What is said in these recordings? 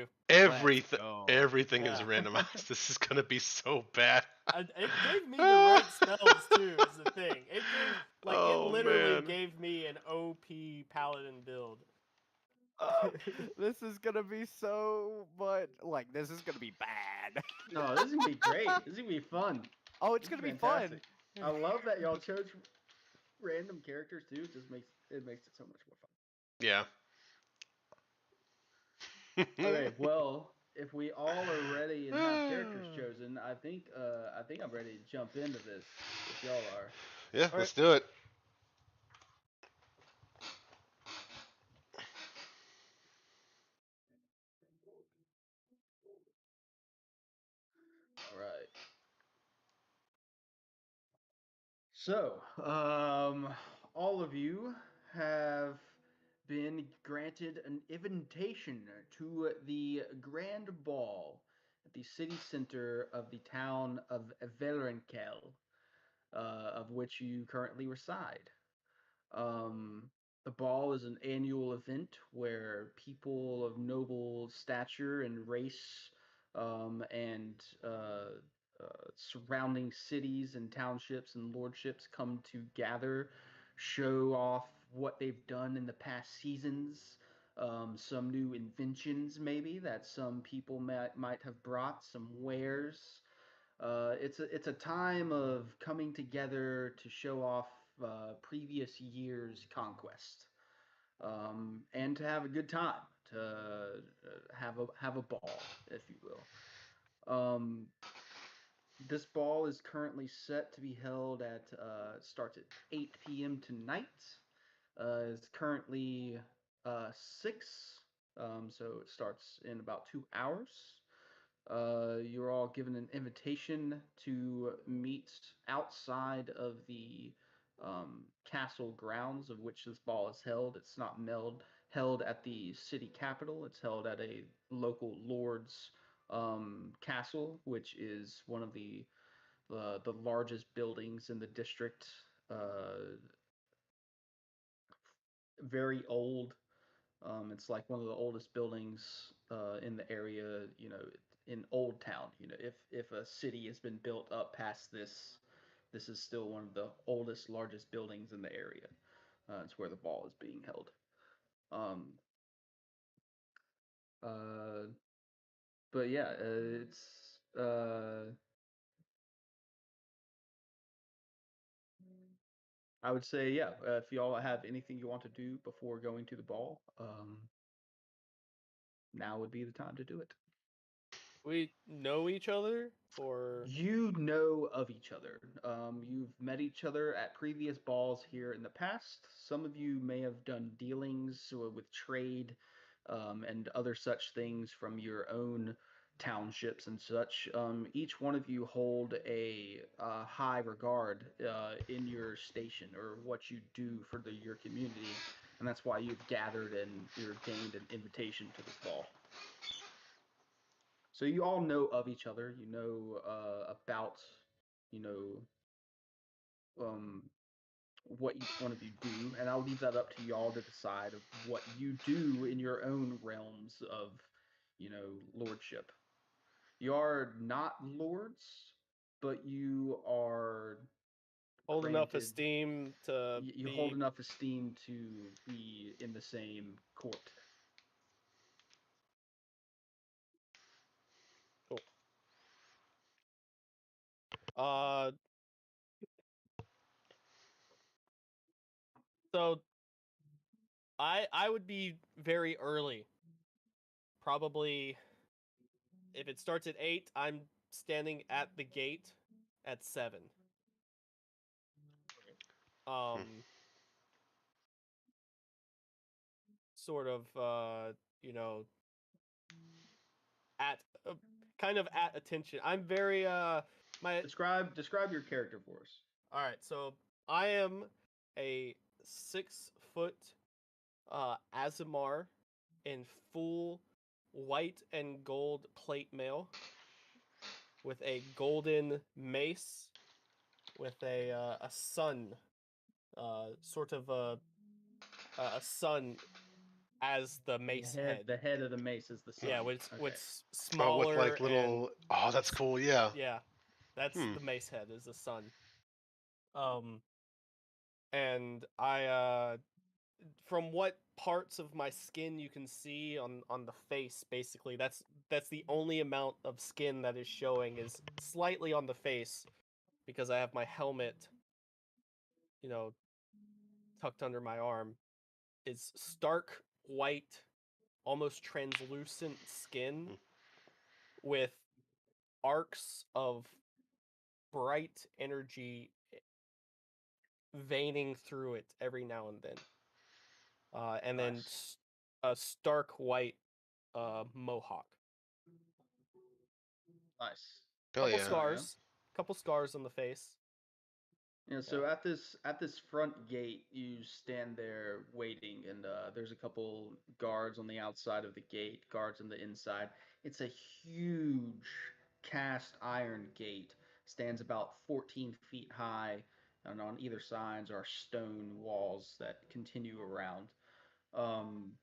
too. Everything, go. everything is Yeah. randomized. This is gonna be so bad. It gave me the right spells too. Is the thing. It gave it Oh literally man. gave me an OP paladin build. This is gonna be so much. Like, this is gonna be bad. No, this is gonna be great. This is gonna be fun. Oh, it's This is gonna be fantastic. fun. I love that y'all chose random characters too. It just makes it so much more fun. Yeah. Okay, well, if we all are ready and have characters chosen, I think I'm ready to jump into this. If y'all are. Yeah, All right. let's do it. All right. So, all of you have been granted an invitation to the grand ball at the city center of the town of Verenkel, of which you currently reside. Um, the ball is an annual event where people of noble stature and race and surrounding cities and townships and lordships come to gather, show off what they've done in the past seasons, some new inventions maybe that some people might have brought, some wares. It's a time of coming together to show off previous year's conquest, and to have a good time, to have a ball, if you will. This ball is currently set to be held at starts at 8 p.m. tonight. It's currently 6, so it starts in about 2 hours. You're all given an invitation to meet outside of the castle grounds of which this ball is held. It's not held at the city capital. It's held at a local lord's castle, which is one of the largest buildings in the district. Very old. It's like one of the oldest buildings in the area. You know, in Old Town. You know, if a city has been built up past this, this is still one of the oldest, largest buildings in the area. It's where the ball is being held. Um, uh, but yeah, it's I would say, yeah, if y'all have anything you want to do before going to the ball, now would be the time to do it. We know each other, or You know of each other. You've met each other at previous balls here in the past. Some of you may have done dealings with trade and other such things from your own townships and such. Each one of you hold a high regard in your station or what you do for your community, and that's why you've gathered and you're gained an invitation to this ball. So you all know of each other. You know about, you know, what each one of you do, and I'll leave that up to y'all to decide of what you do in your own realms of, lordship. You are not lords, but you are hold enough granted. esteem to You hold be enough esteem to be in the same court. cool. Uh, so I would be very early. Probably if it starts at 8, I'm standing at the gate at 7. Hmm. Um, sort of you know, at kind of at attention. I'm very my Describe your character for us. All right, so I am a 6 foot Azimar in full white and gold plate mail with a golden mace with a sun, sort of a sun as the mace head. The head of the mace is the Yeah, sun. Okay. what's Oh, with smaller like and little. Oh, that's s- cool. Yeah. yeah, that's Hmm. the mace head is the sun. Um, and from what parts of my skin you can see on the face, basically that's the only amount of skin that is showing is slightly on the face because I have my helmet, you know, tucked under my arm. Is stark white, almost translucent skin Hmm. with arcs of bright energy veining through it every now and then. And then Nice. a stark white mohawk. Nice. Hell Couple yeah. Oh yeah. scars, couple scars on the face. Yeah, Yeah. so at this front gate, you stand there waiting, and there's a couple guards on the outside of the gate, guards on the inside. It's a huge cast iron gate, stands about 14 feet high, and on either sides are stone walls that continue around. Um,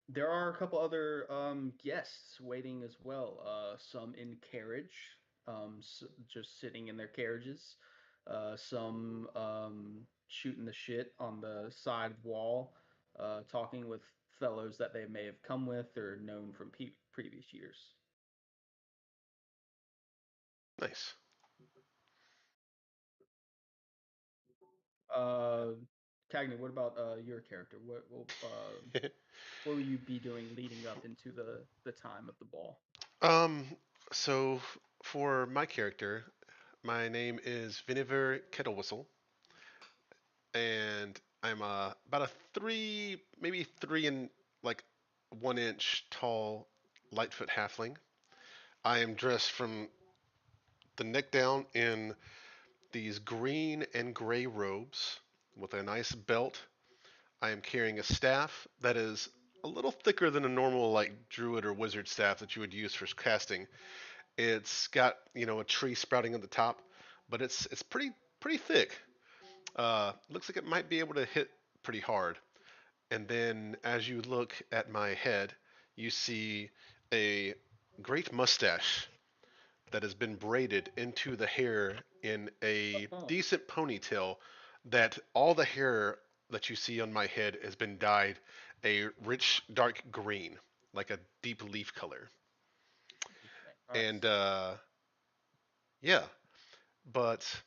there are a couple other guests waiting as well. Some in carriage, just sitting in their carriages. Some shooting the shit on the side wall, talking with fellows that they may have come with or known from previous years. Nice. Uh, Cagney, what about your character? What will you be doing leading up into the time of the ball? um. So for my character, my name is Vinegar Kettlewhistle, and I'm about a maybe 1 inch tall Lightfoot halfling. I am dressed from the neck down in these green and gray robes with a nice belt. I am carrying a staff that is a little thicker than a normal like druid or wizard staff that you would use for casting. It's got a tree sprouting at the top, but it's pretty thick. Looks like it might be able to hit pretty hard. And then as you look at my head, you see a great mustache that has been braided into the hair in a Oh, decent ponytail that all the hair that you see on my head has been dyed a rich dark green, like a deep leaf color. interesting. And Nice. yeah, but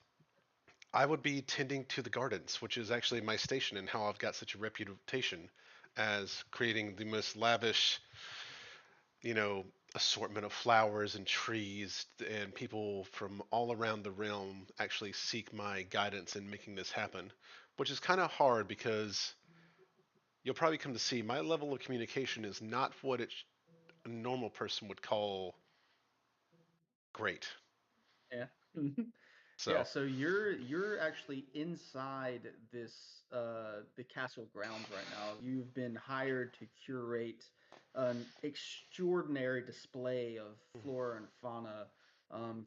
I would be tending to the gardens, which is actually my station and how I've got such a reputation as creating the most lavish, you know, assortment of flowers and trees, and people from all around the realm actually seek my guidance in making this happen, which is kind of hard because you'll probably come to see my level of communication is not what a normal person would call great. Yeah. Yeah, So, so you're actually inside this the castle grounds right now. You've been hired to curate an extraordinary display of flora and fauna,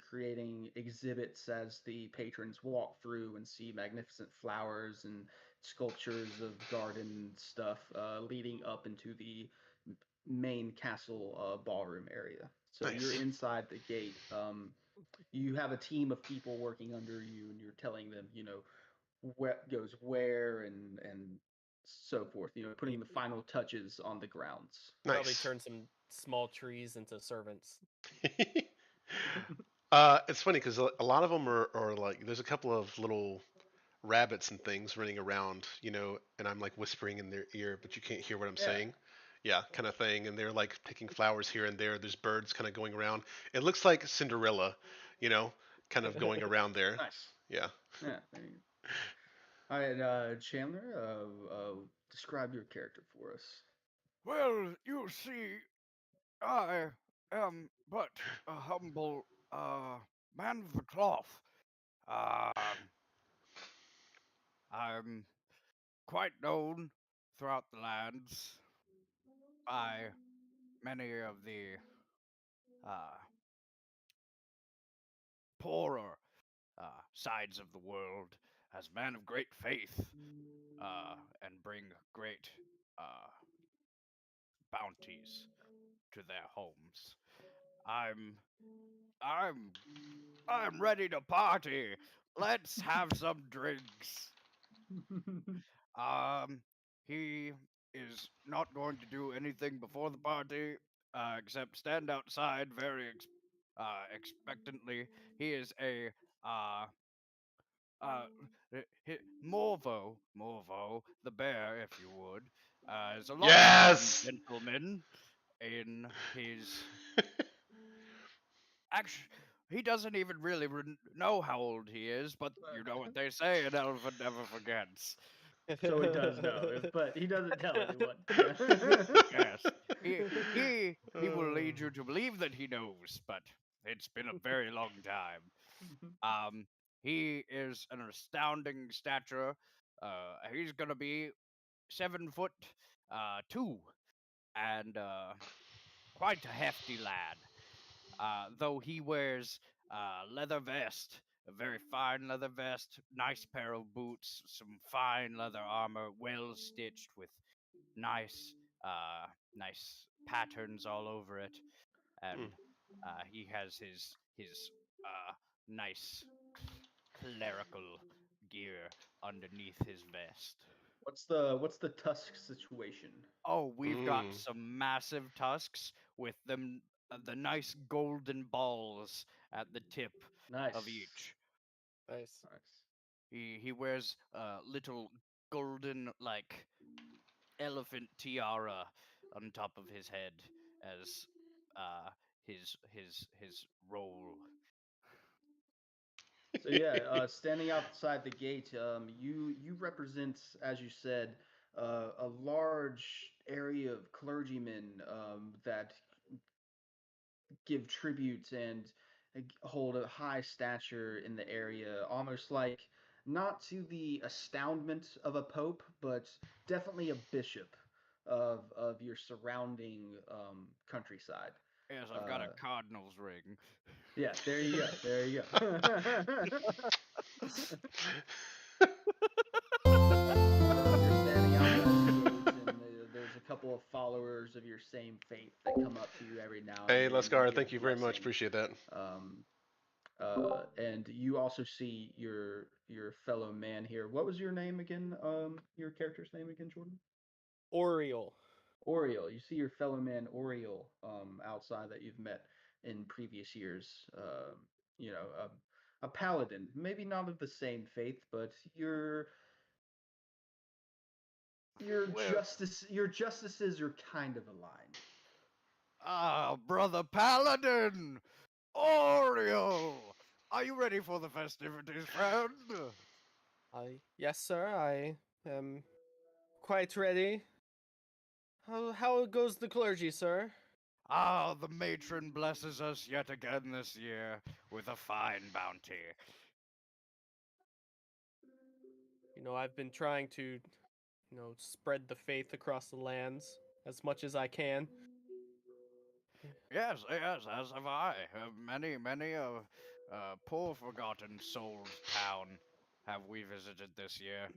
creating exhibits as the patrons walk through and see magnificent flowers and sculptures of garden stuff leading up into the main castle ballroom area. So you're nice. inside the gate. You have a team of people working under you, and you're telling them, what goes where and so forth. You Putting the final touches on the grounds. probably Nice. turn some small trees into servants. It's funny because a lot of them are like, there's a couple of little rabbits and things running around, and I'm like whispering in their ear, but you can't hear what I'm Yeah. saying. Yeah, kind of thing. And they're like picking flowers here and there. There's birds kind of going around. It looks like Cinderella, you know, kind of going around there. Nice. Yeah. Yeah. There you go. All right, Chandler, describe your character for us. Well, you see, I am but a humble man of the cloth. Um, I'm quite known throughout the lands by many of the uh, poorer sides of the world as man of great faith and bring great uh, bounties to their homes. I'm I'm I'm ready to party. Let's have some drinks. Um, he is not going to do anything before the party, except stand outside very expectantly. He is a uh uh Morvo the bear, if you would, is a longtime Yes. gentleman in his. Actually, he doesn't even really know how old he is, but you know what they say, an elephant never forgets. So he does know, but he doesn't tell anyone. Yeah. Yes, he he he will Uh, lead you to believe that he knows, but it's been a very long time. Um, he is an astounding stature. He's gonna be 7 foot 2, and quite a hefty lad. Though he wears leather vest, a very fine leather vest, nice pair of boots, some fine leather armor, well stitched with nice, nice patterns all over it, mm. and he has his nice clerical gear underneath his vest. What's the tusk situation? Oh, we've got Mm. some massive tusks with them, the nice golden balls at the tip of Nice. each. Nice. Nice. He wears a little golden like elephant tiara on top of his head as uh his role. So yeah, standing outside the gate, you represent, as you said, a large area of clergymen that give tribute and hold a high stature in the area, almost like not to the astoundment of a pope, but definitely a bishop of your surrounding countryside. Yes, I've got a Uh, cardinal's ring. yeah, there you go. There you go. So you're standing outside the gate, and there's a couple of followers of your same faith that come up to you every now and Hey, then to Lescar, give thank a you very much. blessing. Appreciate that. Um, and you also see your fellow man here. What was your name again? Your character's name again, Jordan? Oriole. Oriel. You see your fellow man Oriel outside that you've met in previous years. You know, a paladin, maybe not of the same faith, but Well, your justices are kind of aligned. brother Paladin! Oreo! Are you ready for the festivities, friend? Yes, sir. I am quite ready. How goes the clergy, sir? The matron blesses us yet again this year with a fine bounty. I've been trying to, spread the faith across the lands as much as I can. Yes, yes, as have I. Many a poor forgotten souled town have we visited this year,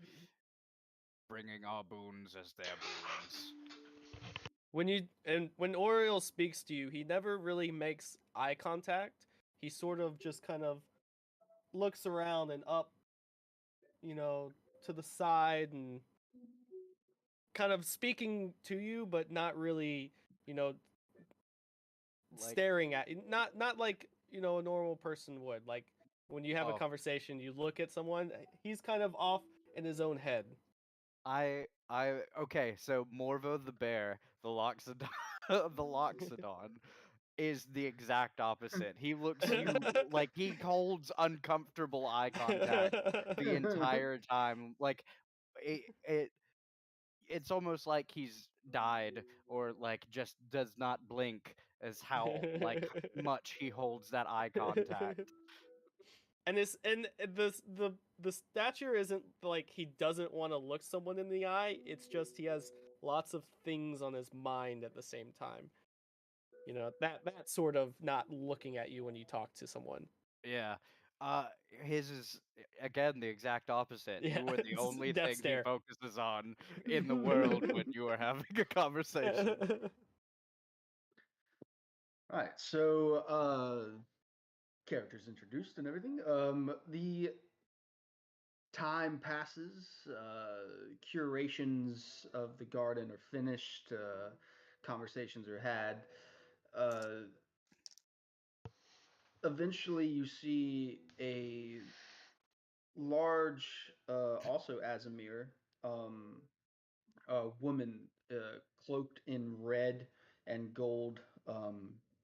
bringing our boons as their boons. When Oriole speaks to you, he never really makes eye contact. He sort of just kind of looks around and up, you know, to the side and kind of speaking to you, but not really, you know, Like, staring at you. Not like, a normal person would. Like when you have a oh, conversation, you look at someone, he's kind of off in his own head. okay, so Morvo the bear, the Loxodon, the Loxodon, is the exact opposite. He looks you like he holds uncomfortable eye contact the entire time. Like it, it it's almost like he's died or like just does not blink as how like much he holds that eye contact. and it's and the stature isn't like he doesn't want to look someone in the eye. It's just he has lots of things on his mind at the same time. That sort of not looking at you when you talk to someone. Yeah. Uh his is again the exact opposite. Yeah, You are the it's only death thing he stare. focuses on in the world when you are having a conversation. All right, so characters introduced and everything. The time passes, curations of the garden are finished, conversations are had. Uh, Eventually, you see a large, also Azamir, um, a woman cloaked in red and gold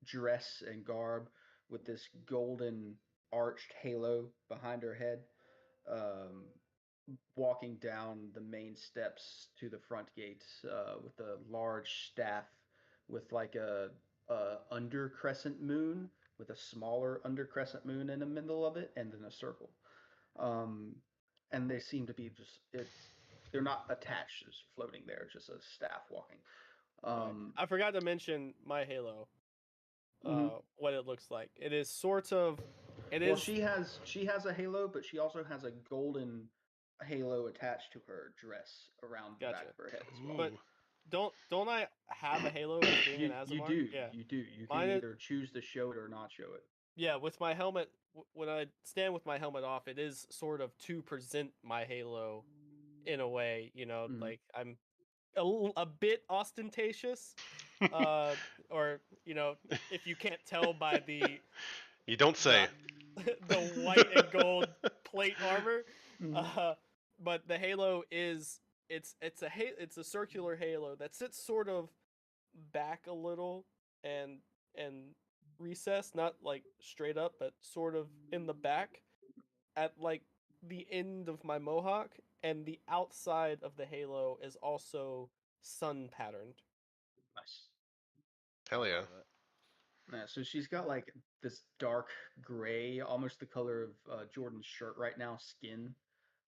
dress and garb with this golden arched halo behind her head, um, walking down the main steps to the front gate with a large staff with like a under crescent moon with a smaller under crescent moon in the middle of it and then a circle. Um, and they seem to be just it's they're not attached, just floating there, it's just a staff walking. Right. Um, I forgot to mention my halo. mhm. What it looks like. It is sort of. It Well, is she has a halo, but she also has a golden halo attached to her dress around the back gotcha. of her head as well. But Ooh. don't I have a halo as being an You Azamar? do, Yeah. you do. You can Mine is, either choose to show it or not show it. yeah, with my helmet when I stand with my helmet off, it is sort of to present my halo in a way, Mhm. like I'm a bit ostentatious, uh or if you can't tell by You don't the say. the white and gold plate armor, Mhm. uh but the halo is it's a circular halo that sits sort of back a little and and recessed, not like straight up, but sort of in the back at like the end of my mohawk, and the outside of the halo is also sun patterned. Nice. I Hell yeah. love it. Yeah, so she's got like this dark gray, almost the color of Jordan's shirt right now, skin,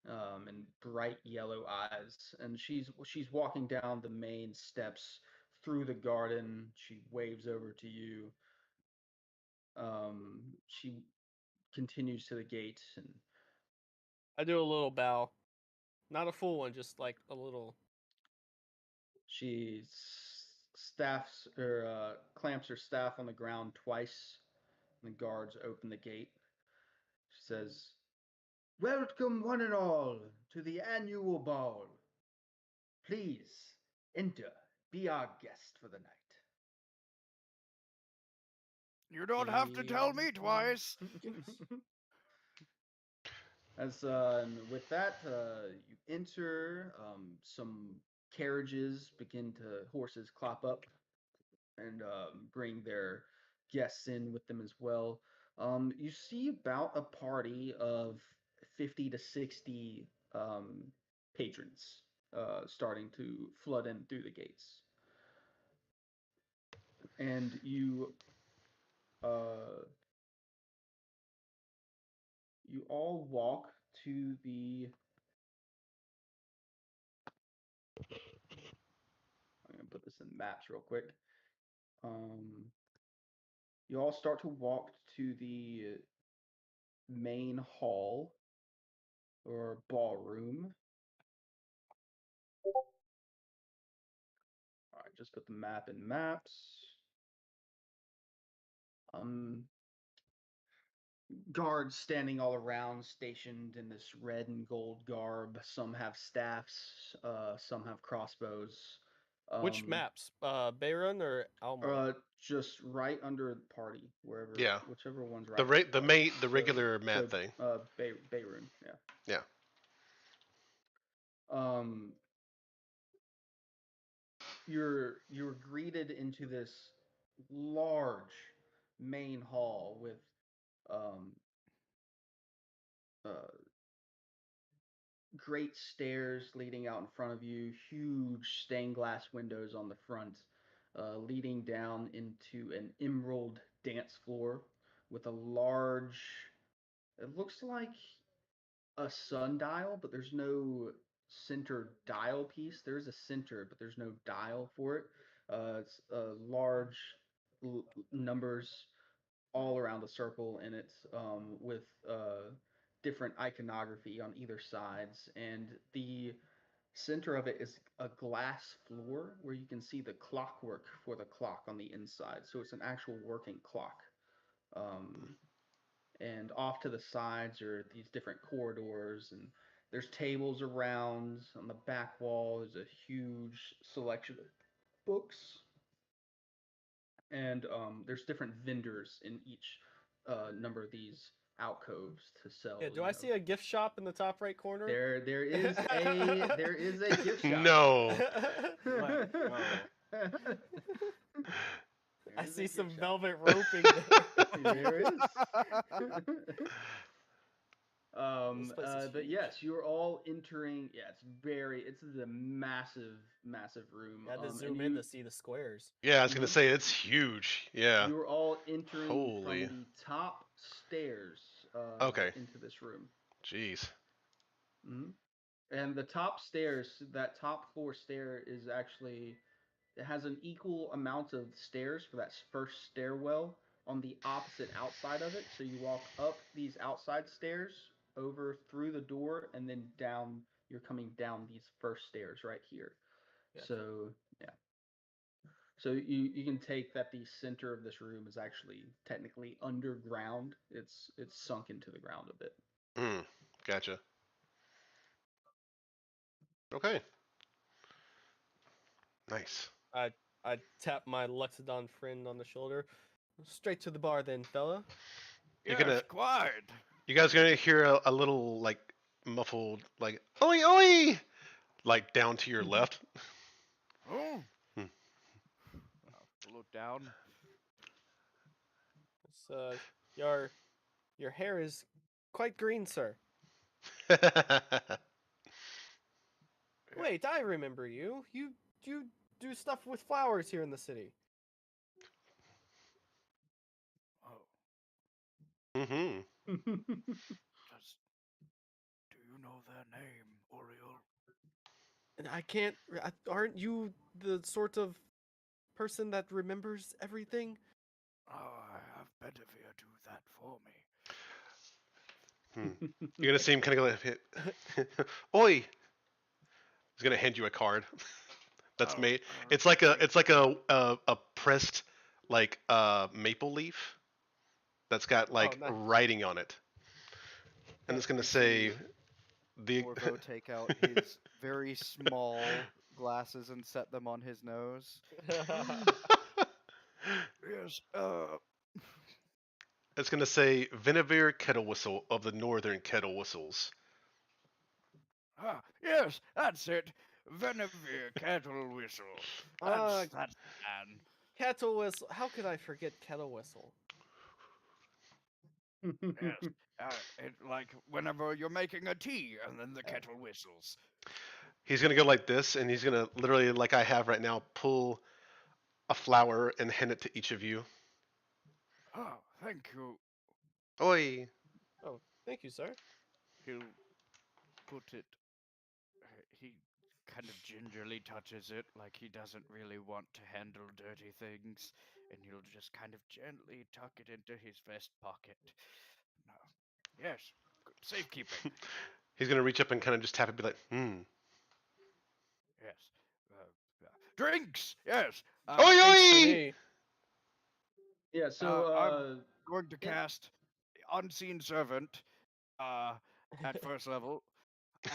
and bright yellow eyes. And she's walking down the main steps through the garden. She waves over to you. She continues to the gate, and I do a little bow, not a full one, just like a little. she staffs or clamps her staff on the ground twice. And the guards open the gate. She says, "Welcome, one and all, to the annual ball. Please enter, be our guest for the night." You don't have to She tell me twice. Yes. As and with that, you enter. Some carriages begin to horses clop up and bring their guests in with them as well. You see about a party of 50 to 60 patrons starting to flood in through the gates, and uh, you all walk to the. I'm gonna put this in maps real quick. Um, you all start to walk to the main hall or ballroom. All right, just put the map in maps. Um, Guards standing all around, stationed in this red and gold garb. Some have staffs, some have crossbows. Which Um, maps? Beirut or Almor? just right under the party, wherever, Yeah. whichever one's The right under ra- the the party. ma- the regular So, map thing. Beirut, yeah. Yeah. Um, you're greeted into this large main hall with um, uh, great stairs leading out in front of you, huge stained glass windows on the front, leading down into an emerald dance floor with a large, it looks like a sundial, but there's no center dial piece. There's a center, but there's no dial for it. It's large numbers all around the circle, and it's with different iconography on either sides. And the Center of it is a glass floor where you can see the clockwork for the clock on the inside. So it's an actual working clock. Um, and off to the sides are these different corridors, and there's tables around. On the back wall is a huge selection of books, and there's different vendors in each number of these alcoves to sell. Yeah, do I see a gift shop in the top right corner? There is a gift shop. No. Let's go. I There is a see some gift shop. velvet roping there. There is. This place is But huge. yes, you're all entering. Yeah, it's a massive room. I had to And zoom in to see the squares. Yeah, I was gonna mhm. say it's huge. Yeah. You're all entering from Holy. the top stairs Okay. into this room. Jeez. Hmm. And the top stairs, that top floor stair is actually, it has an equal amount of stairs for that first stairwell on the opposite outside of it. So you walk up these outside stairs, over through the door, and then down. You're coming down these first stairs right here. Gotcha. So yeah. So you can take that the center of this room is actually technically underground. It's sunk into the ground a bit. Mm, gotcha. Okay. Nice. I I tap my Luxodon friend on the shoulder. Straight to the bar then, fella. You're Yes, gonna. quite. You guys gonna hear a little like muffled like oi oi like down to your left. Oh, Hmm. look down. It's, your hair is quite green, sir. Yeah. Wait, I remember you. You do stuff with flowers here in the city. Oh, Mm-hmm. does do you know their name, Oriole? And I can't. Aren't you the sort of person that remembers everything? Oh, I have Bedivere do that for me. Hmm. You're gonna see him kind of go like, oi. He's gonna hand you a card that's Oh, made. It's like a pressed like maple leaf that's got Oh, like nice. writing on it, and it's gonna You say see the. Orvo take out his very small glasses and set them on his nose. yes. It's gonna say Vinegar Kettle Whistle of the Northern Kettle Whistles. Yes, that's it. Venevere cattle whistle. uh, That's man. kettle whistle. How could I forget kettle whistle? Yes. Like whenever you're making a tea and then the kettle whistles. He's gonna go like this, and he's gonna literally, like I have right now, pull a flower and hand it to each of you. Oh, thank you. Oi! Oh, thank you, sir. He'll put it. He kind of gingerly touches it like he doesn't really want to handle dirty things, and he'll just kind of gently tuck it into his vest pocket. No. Yes. Good. Safekeeping. He's gonna reach up and kind of just tap it, be like, Yes. Drinks. Yes. Oi Thanks for oi! me. Yeah. So I'm going to yeah. cast Unseen Servant at first level,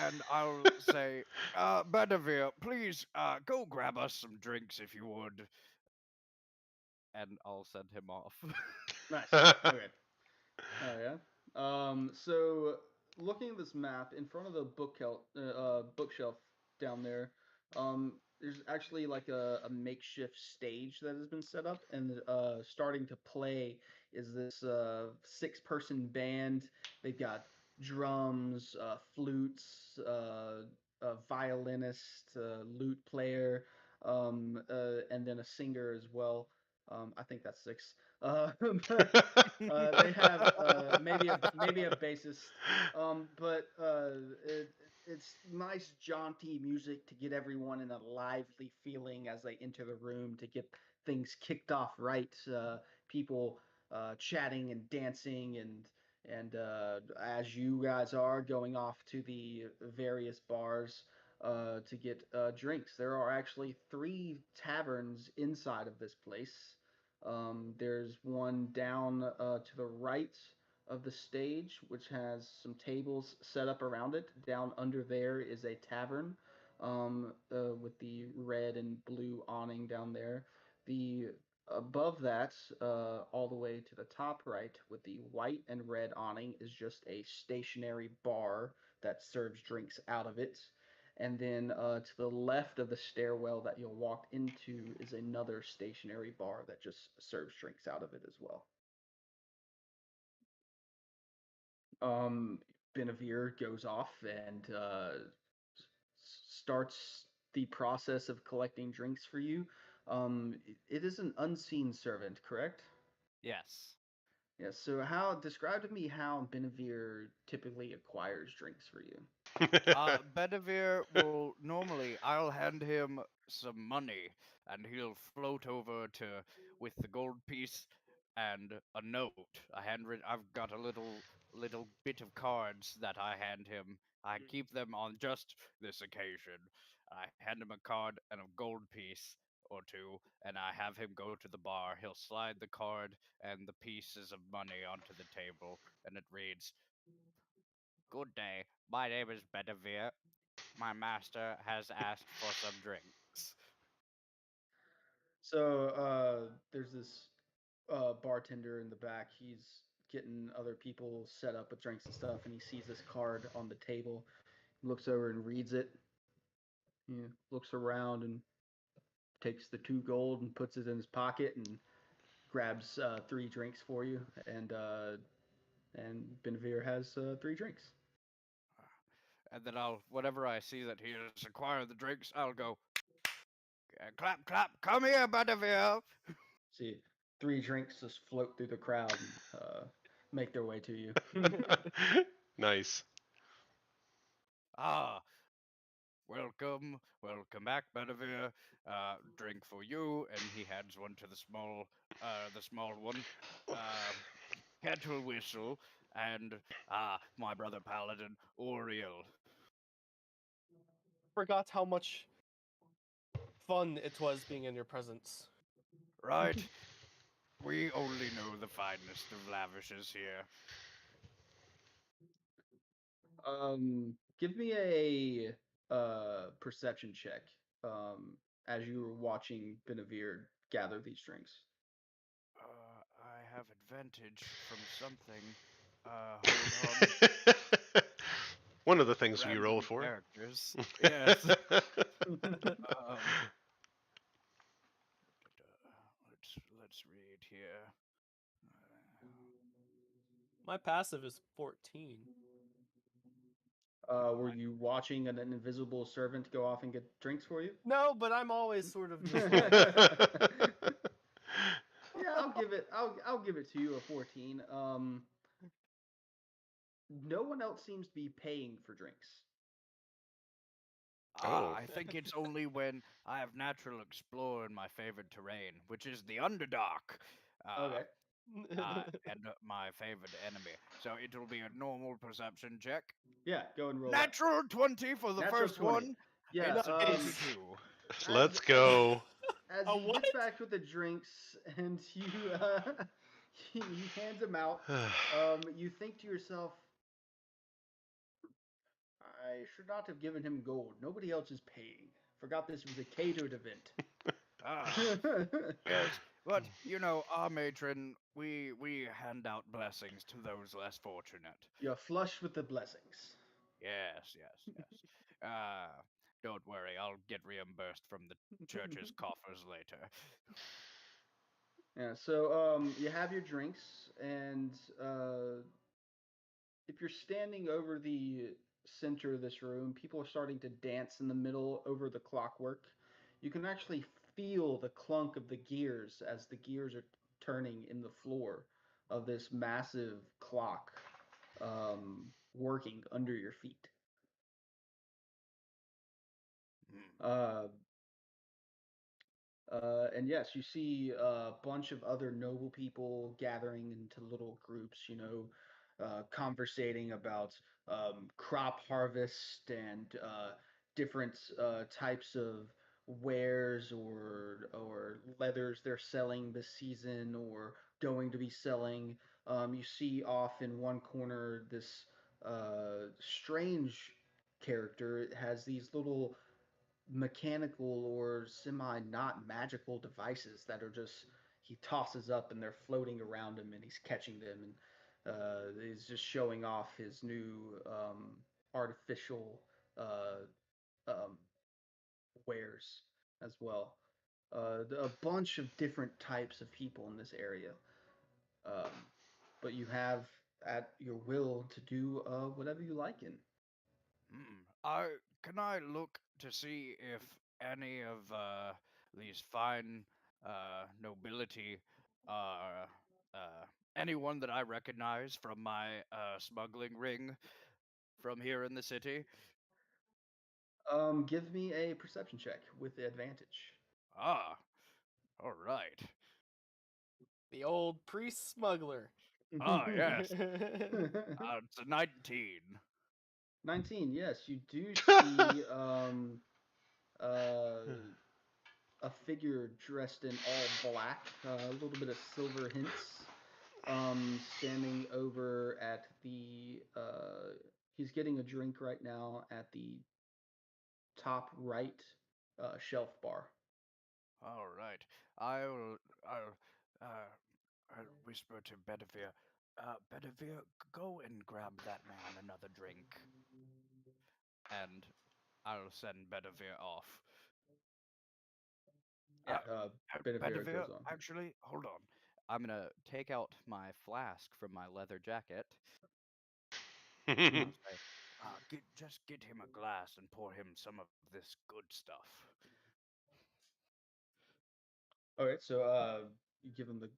and I'll say, Bedivere, please go grab us some drinks if you would. And I'll send him off. Nice. Okay. Oh yeah. So looking at this map in front of the bookshelf down there, there's actually like a makeshift stage that has been set up, and starting to play is this six-person band. They've got drums, flutes, a violinist, lute player, and then a singer as well. I think that's six. But they have maybe a bassist, but it's nice jaunty music to get everyone in a lively feeling as they enter the room to get things kicked off right. People chatting and dancing and as you guys are going off to the various bars. to get drinks. There are actually three taverns inside of this place. There's one down to the right of the stage, which has some tables set up around it. Down under there is a tavern with the red and blue awning down there. The above that, all the way to the top right, with the white and red awning, is just a stationary bar that serves drinks out of it. And then to the left of the stairwell that you'll walk into is another stationary bar that just serves drinks out of it as well. Um, Benavir goes off and starts the process of collecting drinks for you. It is an unseen servant, correct? Yes. Yes. So, how describe to me how Benavir typically acquires drinks for you? Bedivere will normally, I'll hand him some money and he'll float over to with the gold piece and a note. I've got a little bit of cards that I hand him. I keep them on just this occasion. I hand him a card and a gold piece or two, and I have him go to the bar. He'll slide the card and the pieces of money onto the table, and it reads, "Good day. My name is Bedivere. My master has asked for some drinks." So, there's this bartender in the back. He's getting other people set up with drinks and stuff, and he sees this card on the table. He looks over and reads it. He looks around and takes the 2 gold and puts it in his pocket and grabs 3 drinks for you. And Benavir has 3 drinks. And then whenever I see that he has acquired the drinks, I'll go, clap, clap, come here, Bedivere. See, 3 drinks just float through the crowd and make their way to you. Nice. Ah, welcome back, Bedivere. Drink for you, and he hands one to the small one. Uh, Kettle whistle, and my brother Paladin, Oriel. Forgot how much fun it was being in your presence. Right? We only know the finest of lavishes here. Give me a perception check as you were watching Benavir gather these drinks. I have advantage from something. Hold on. One of the things we roll Random for. characters. Yes. Um. Let's read here. My passive is 14. Were you watching an invisible servant go off and get drinks for you? No, but I'm always sort of just like Yeah, I'll give it. I'll give it to you a 14. No one else seems to be paying for drinks. Oh. I think it's only when I have natural explore in my favorite terrain, which is the Underdark. Uh, Okay. and my favorite enemy. So it will be a normal perception check. Yeah, go and roll that. Natural 20 for the Natural first 20. one. Yeah. It's a Nice. 22. As Let's as go. as A he what? gets back with the drinks and you he hands them out, you think to yourself, I should not have given him gold. Nobody else is paying. Forgot this was a catered event. Ah, yes. But, our matron, we hand out blessings to those less fortunate. You're flush with the blessings. Yes, yes, yes. Don't worry, I'll get reimbursed from the church's coffers later. Yeah, so you have your drinks, and if you're standing over the center of this room, people are starting to dance in the middle over the clockwork. You can actually feel the clunk of the gears as the gears are turning in the floor of this massive clock working under your feet. Hmm. Uh, and yes, you see a bunch of other noble people gathering into little groups, conversating about crop harvest and different types of wares or leathers they're selling this season or going to be selling. You see off in one corner this strange character. It has these little mechanical or semi not magical devices that are just he tosses up and they're floating around him and he's catching them and he's just showing off his new artificial uh, um, wares as well. A bunch of different types of people in this area, um, but you have at your will to do whatever you like in. I can I look to see if any of these fine nobility are anyone that I recognize from my smuggling ring from here in the city? Give me a perception check with advantage. Ah, all right. The old priest smuggler. Ah, yes. It's a 19. 19, yes, you do see uh, a figure dressed in all black, a little bit of silver hints, standing over at the. He's getting a drink right now at the top right shelf bar. All right. I'll whisper to Bedivere. Bedivere, go and grab that man another drink, and I'll send Bedivere off. Yeah, Uh, Benevere Bedivere, goes on. actually, hold on. I'm gonna take out my flask from my leather jacket, and Mhm. I'll say, just get him a glass and pour him some of this good stuff. Okay, so you give him the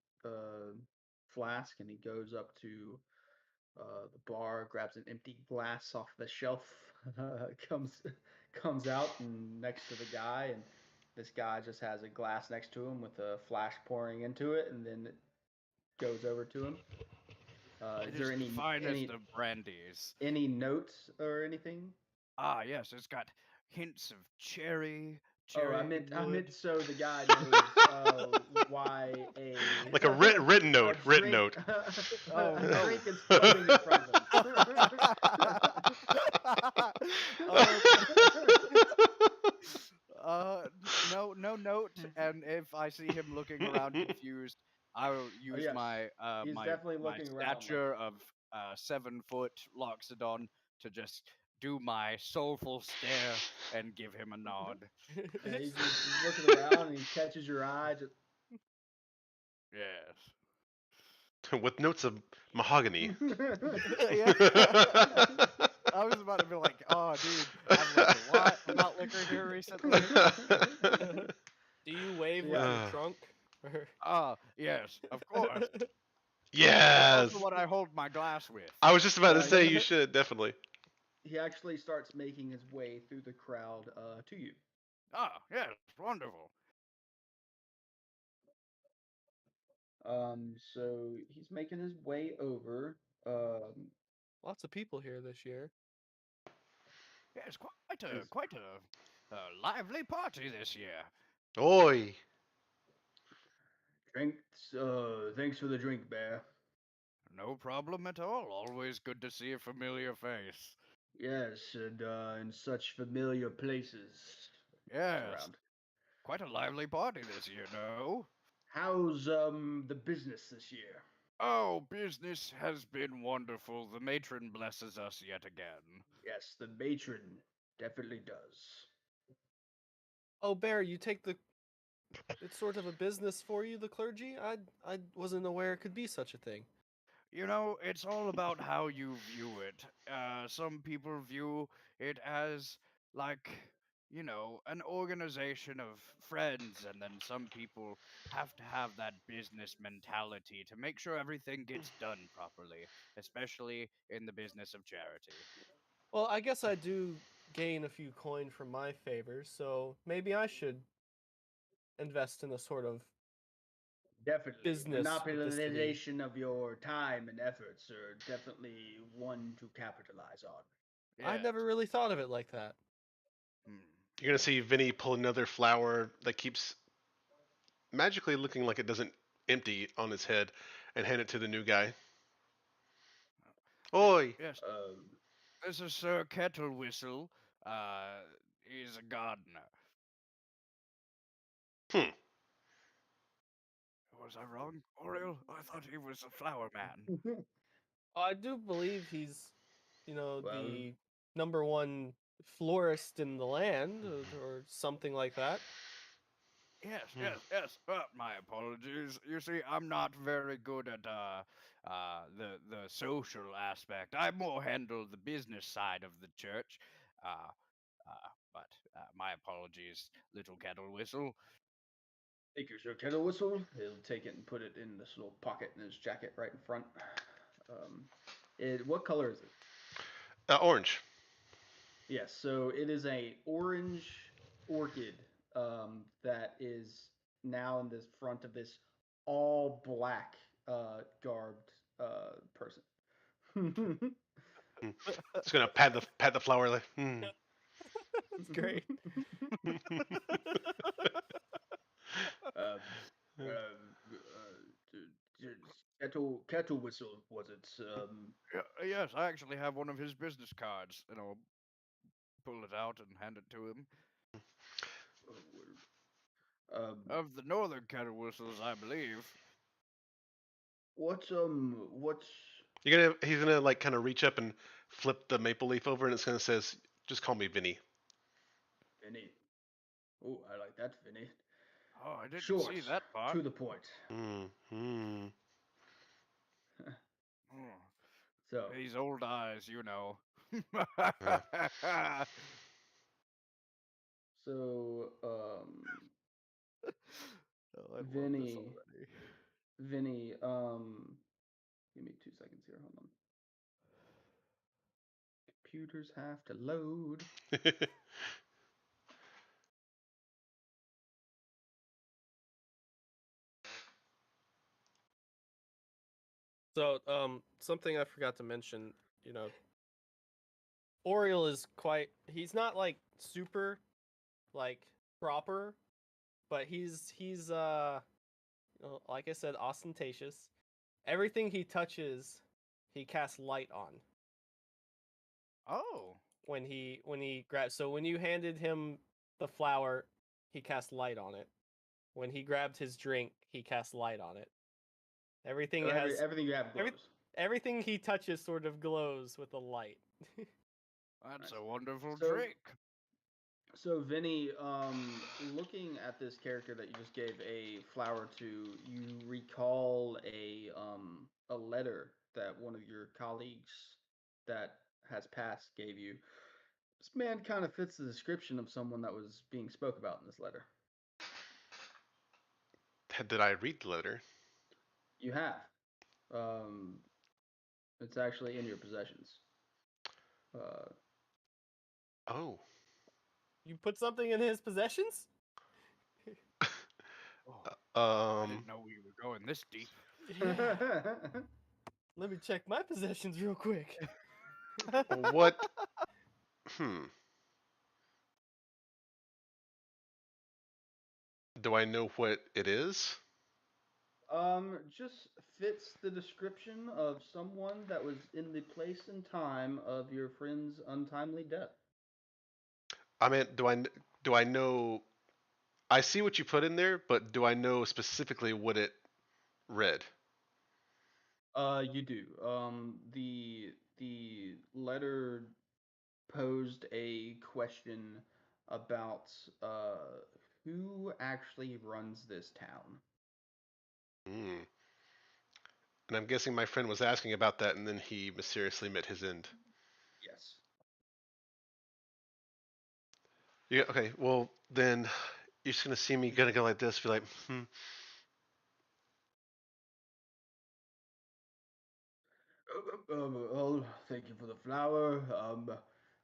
flask, and he goes up to the bar, grabs an empty glass off the shelf, comes comes out and next to the guy, and this guy just has a glass next to him with a flash pouring into it, and then it goes over to him. It Is is there the any finest of brandies. any notes or anything? Ah, yes, it's got hints of Oh, cherry I meant wood. so the guy knows why Like a written a note. Written drink note. Oh a no. drink is floating in front of uh, him. no, no note. And if I see him looking around confused, I'll Oh use yes, my he's definitely my looking around like stature of 7 foot Loxodon to just do my soulful stare and give him a nod. yeah, he's looking around and he catches your eye. Just Yes. With notes of mahogany. Yeah. I was about to be like, oh, dude, I've learned a lot about liquor here recently. Do you wave so with yeah, your Uh, trunk? Or- Ah, yes, of course. It's also yes. what I hold my glass with. I was just about to yeah, say you should definitely. he actually starts making his way through the crowd to you. Ah, yes, wonderful. So he's making his way over. Lots of people here this year. Yes, Says, quite a lively party this year. Oi. "Drinks. Thanks for the drink, Bear. No problem at all. Always good to see a familiar face. Yes, and in such familiar places. Looks Yes, around. quite a lively party this year, no? How's the business this year? Oh, business has been wonderful. The matron blesses us yet again. Yes, the matron definitely does. Oh, Bear, you take the. It's sort of a business for you, the clergy. I wasn't aware it could be such a thing. You know, it's all about how you view it. Some people view it as like, an organization of friends, and then some people have to have that business mentality to make sure everything gets done properly, especially in the business of charity. Well, I guess I do gain a few coin from my favors, so maybe I should invest in a sort of Definitely. business with the city. Monopolization of your time and efforts are definitely one to capitalize on. I'd Yes. never really thought of it like that. Hmm. You're gonna see Vinny pull another flower that keeps magically looking like it doesn't empty on his head, and hand it to the new guy. Y- Oi! yes, Um, this is Sir Kettle Whistle. Uh, he's a gardener. Hmm. Was I wrong, Oriole? I thought he was a flower man. I do believe he's, well, the number one florist in the land, or something like that. Yes, Hmm. yes, yes. My apologies. You see, I'm not very good at the social aspect. I more handle the business side of the church. Uh, but my apologies, little kettle whistle. thank you, Sir Kettle Whistle. He'll take it and put it in this little pocket in his jacket right in front. What color is it? Orange. Yes, so it is a orange orchid that is now in the front of this all black garbed person. Hmm. Just gonna pat the flower like. Hmm. That's great. um, Kettle Whistle was it? Yes, I actually have one of his business cards, and I'll pull it out and hand it to him. Oh, word. Um, Of the northern kettle whistles, I believe. what's He's gonna like kind of reach up and flip the maple leaf over, and it's gonna says, "Just call me Vinny." Vinny? Oh, I like that, Vinny. Oh, I didn't Short, see that part. to the point. Hmm. Hmm. Oh, So, these old eyes, you know. Uh, so, Oh, I love this Vinny, already. Vinny, give me 2 seconds here. Hold on. Computers have to load. So, something I forgot to mention, Oriole is he's not like super like proper, but he's like I said, ostentatious. Everything he touches, he casts light on Oh, when he grabs. So when you handed him the flower, he cast light on it. When he grabbed his drink, he cast light on it. Everything So has everything you have every glows. everything he touches sort of glows with a light. that's Nice. a wonderful So, drink. so Vinny, looking at this character that you just gave a flower to, you recall a letter that one of your colleagues that has passed gave you. This man kind of fits the description of someone that was being spoke about in this letter. did I read the letter? You have. Um, it's actually in your possessions. Uh, Oh. You put something in his possessions? Oh, I Um. didn't know we were going this deep. Yeah. Let me check my possessions real quick. What? Hmm. Do I know what it is? just fits the description of someone that was in the place and time of your friend's untimely death. I mean, do I know? I see what you put in there, but do I know specifically what it read? You do. The letter posed a question about who actually runs this town. Hmm. And I'm guessing my friend was asking about that, and then he mysteriously met his end. Yes. Yeah. Okay. Well, then you're just gonna see me gonna go like this, be like, hmm. Oh, thank you for the flower.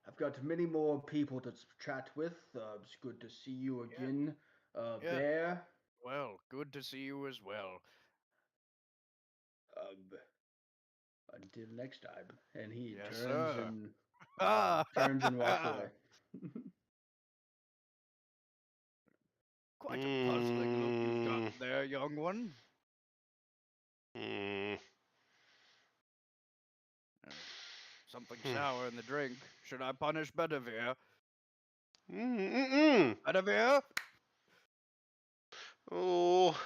I've got many more people to chat with. It's good to see you Yeah, again, yeah. Bear. Well, good to see you as well. Um, until next time. And he Yes, turns sir. and Ah, turns and walks away. Quite a puzzling look you've got Mm, there, young one. mm, Uh, something hmm, sour in the drink. Should I punish Bedivere? mm. Bedivere? Oh,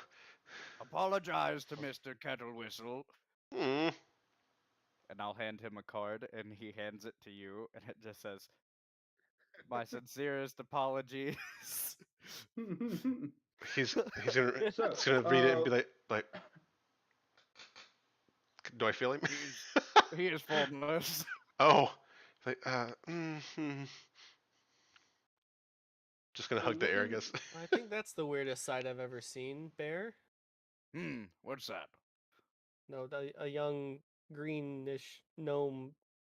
Apologize to Mr. Kettle Whistle. mm. And I'll hand him a card, and he hands it to you, and it just says, "My sincerest apologies." He's he's gonna So, he's gonna read it and be like, do I feel him? He's he is formless. Oh, like just gonna so hug the air, I looking guess. I think that's the weirdest sight I've ever seen. Bear? What's that? No, a young greenish gnome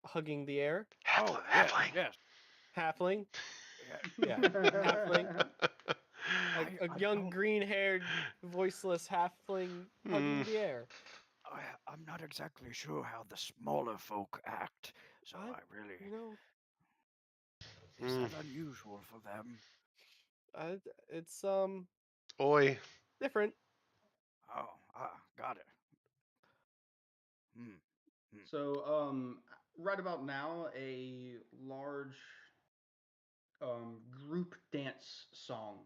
hugging the air. Oh, yes, Halfling. yes. Halfling? Yeah, Yeah, halfling. A I young don't. green-haired, voiceless halfling Hmm. hugging the air. I'm not exactly sure how the smaller folk act, so I, I really. you know, Is Hmm. that unusual for them? it's Oi. different. Oh, got it. Hmm. hmm. so right about now, a large group dance song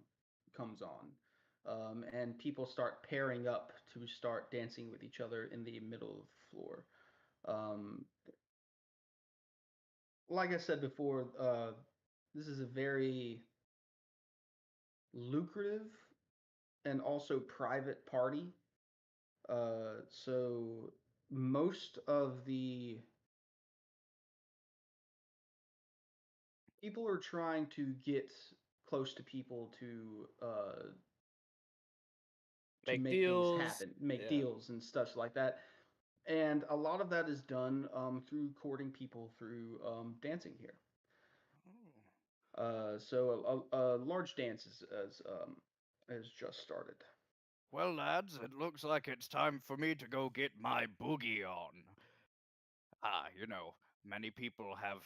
comes on. And people start pairing up to start dancing with each other in the middle of the floor. Um, like I said before, this is a very lucrative and also private party. So most of the people are trying to get close to people to Make make things deals. happen, make Yeah. deals and stuff like that. And a lot of that is done through courting people through dancing here. Oh. So a large dance has just started. Well, lads, it looks like it's time for me to go get my boogie on. Many people have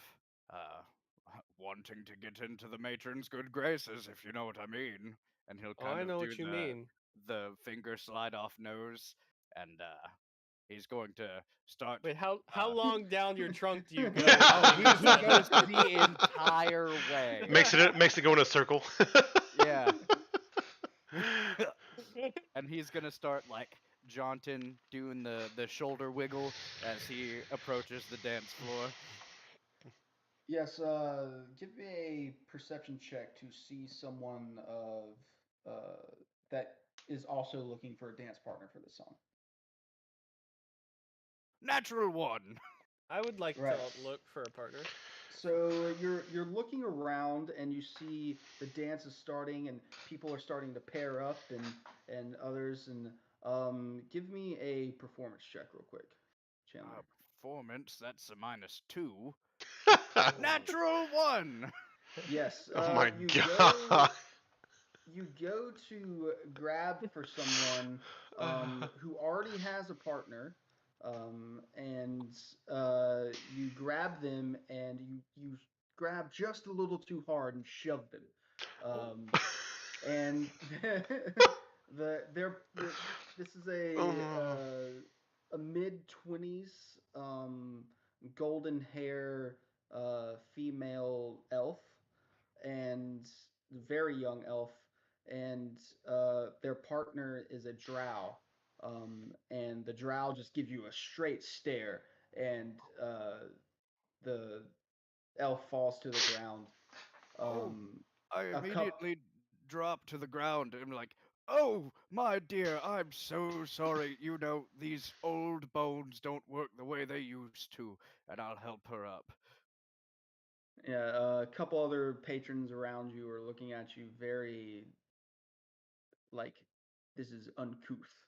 uh, wanting to get into the matron's good graces, if you know what I mean. And he'll Oh, kind I of know do what you mean. the finger slide off nose, and he's going to start. Wait, how Uh, long down your trunk do you go oh, before you he set goes up? the entire way. Makes it go in a circle. Yeah. And he's gonna start like jaunting, doing the shoulder wiggle as he approaches the dance floor. Yes, give me a perception check to see someone of that is also looking for a dance partner for this song. Natural one. I would like to Right. look for a partner. So you're looking around and you see the dance is starting and people are starting to pair up and others and give me a performance check real quick, Chandler. Performance, that's a -2. Oh. Natural one. Yes, Oh my you god. go to grab for someone who already has a partner, and you grab them and you grab just a little too hard and shove them, Oh. and the this is Oh. a mid-20s golden hair female elf and very young elf, and their partner is a drow. And the drow just gives you a straight stare, and the elf falls to the ground. Oh, Um, I a cup. immediately drop to the ground and I'm like, "Oh, my dear, I'm so sorry. These old bones don't work the way they used to, and I'll help her up." Yeah, a couple other patrons around you are looking at you very like this is uncouth.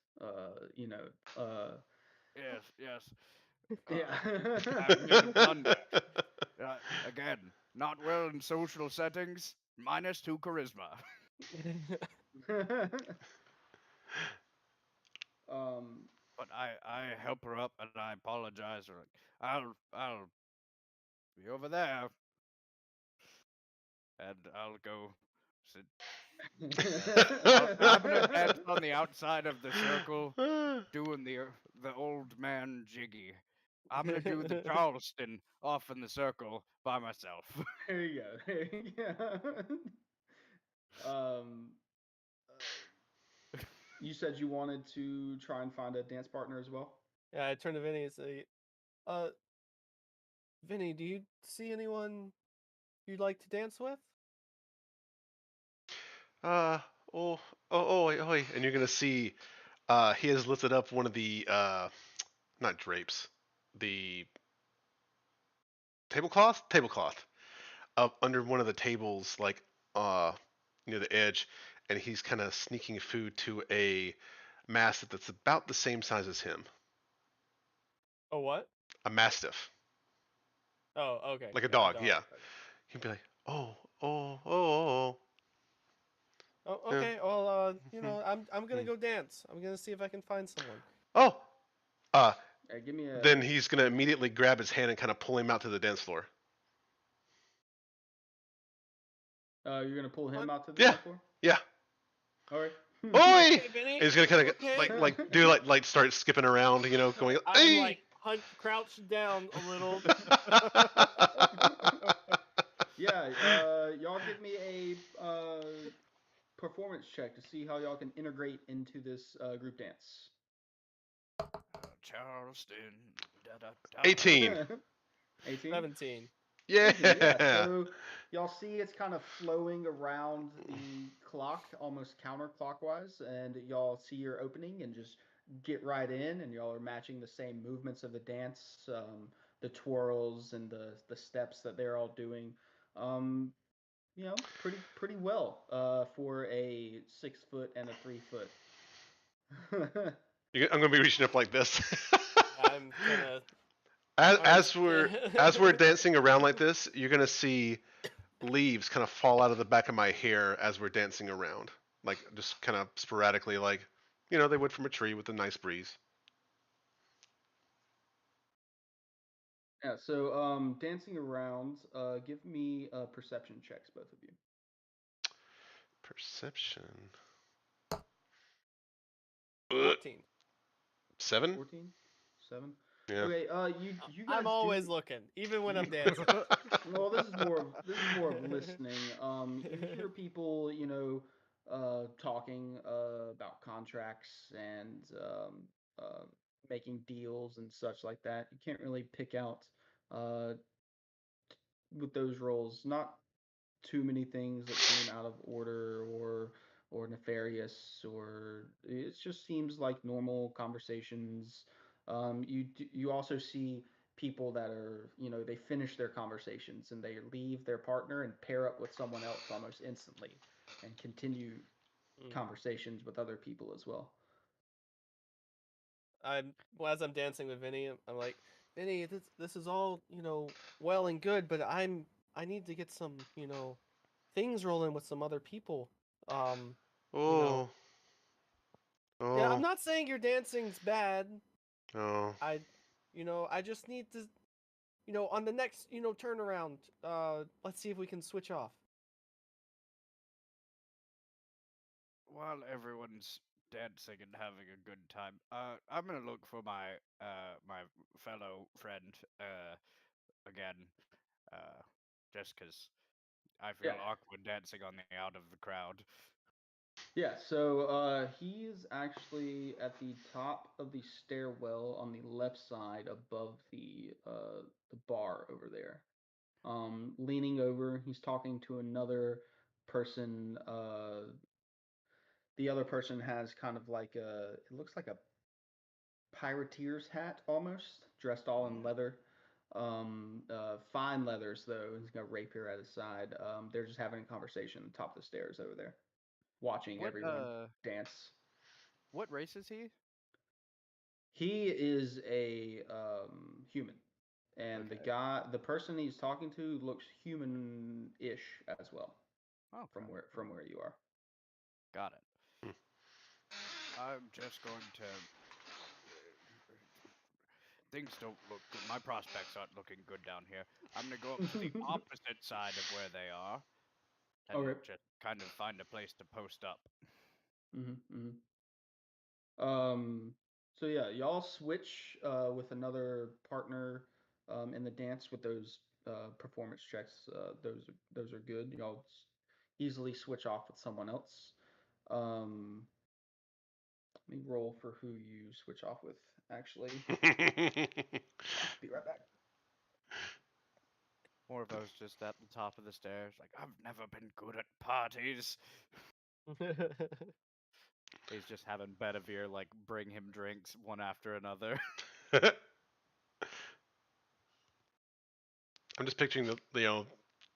You know. Yes, yes. I've never Yeah. done that. Again, not well in social settings. -2 charisma. um, But I help her up and I apologize. Or like, I'll be over there and I'll go sit I'm gonna dance on the outside of the circle, doing the old man jiggy. I'm gonna do the Charleston off in the circle by myself. There you go. There you go. um, you said you wanted to try and find a dance partner as well. Yeah, I turn to Vinny and say, "Uh, Vinny, do you see anyone you'd like to dance with?" uh, oh, wait, oh, wait. And you're gonna see, he has lifted up one of the, not drapes, the tablecloth, up under one of the tables, like, uh, near the edge, and he's kind of sneaking food to a mastiff that's about the same size as him. Oh, what? A mastiff, Oh, okay. like a Yeah, a dog. dog. Yeah. He'd be like, oh, oh, oh, Oh, oh, okay. Well, mm, I'm gonna mm. go dance. I'm gonna see if I can find someone. Oh. Uh, Give me a. then he's gonna immediately grab his hand and kind of pull him out to the dance floor. You're gonna pull him What? out to the Yeah, dance floor. yeah. All right. Oi! Okay, Vinny. And he's gonna kind of Okay. like start skipping around, going I'm hey. like crouched down a little. Yeah. Y'all give me a performance check to see how y'all can integrate into this group dance. Charleston. Da, da, da. 18. 18. 17. 17. Yeah. Yeah. So y'all see it's kind of flowing around the clock, almost counterclockwise, and y'all see your opening and just get right in, and y'all are matching the same movements of the dance, the twirls and the steps that they're all doing. Um, pretty well for a 6 foot and a 3 foot. I'm gonna be reaching up like this. I'm gonna. as, All right. as we're as we're dancing around like this, you're gonna see leaves kind of fall out of the back of my hair as we're dancing around, like just kind of sporadically, like they would from a tree with a nice breeze. Yeah, so dancing around, give me perception checks, both of you. Perception. 14. 7. 14? 7? Yeah. Okay, you guys I'm do. always looking, even when I'm dancing. Well, this is more of listening. You hear people, talking about contracts and uh, making deals and such like that. You can't really pick out uh, with those roles. Not too many things that seem out of order or nefarious, or it just seems like normal conversations. You also see people that are, they finish their conversations and they leave their partner and pair up with someone else almost instantly and continue Mm. conversations with other people as well. As I'm dancing with Vinny, I'm like, Vinny, this is all well and good, but I need to get some things rolling with some other people. Um, you know, Oh. yeah, I'm Oh. not saying your dancing's bad. Oh. I, I just need to, on the next turnaround, let's see if we can switch off. While everyone's dancing and having a good time, I'm gonna look for my fellow friend again, uh, just 'cause I feel Yeah. awkward dancing on the out of the crowd. Yeah, so he's actually at the top of the stairwell on the left side above the bar over there. Leaning over, he's talking to another person. The other person has kind of like it looks like a pirateer's hat almost, dressed all in Mm. leather. Fine leathers though. He's got a rapier at his side. They're just having a conversation on top of the stairs over there, watching What everyone dance. what race is he? He is a human, and Okay. the person he's talking to looks human-ish as well, Okay. from where you are. Got it. Hmm. I'm just going to. Things don't look good. My prospects aren't looking good down here. I'm gonna go up to the opposite side of where they are and Okay. just kind of find a place to post up. Mm-hmm. Um, so yeah, y'all switch with another partner in the dance with those performance checks. Those are good. Y'all easily switch off with someone else. Um, Let me roll for who you switch off with. Actually, I'll be right back. Morvo's just at the top of the stairs, like, I've never been good at parties. He's just having Bedivere like bring him drinks one after another. I'm just picturing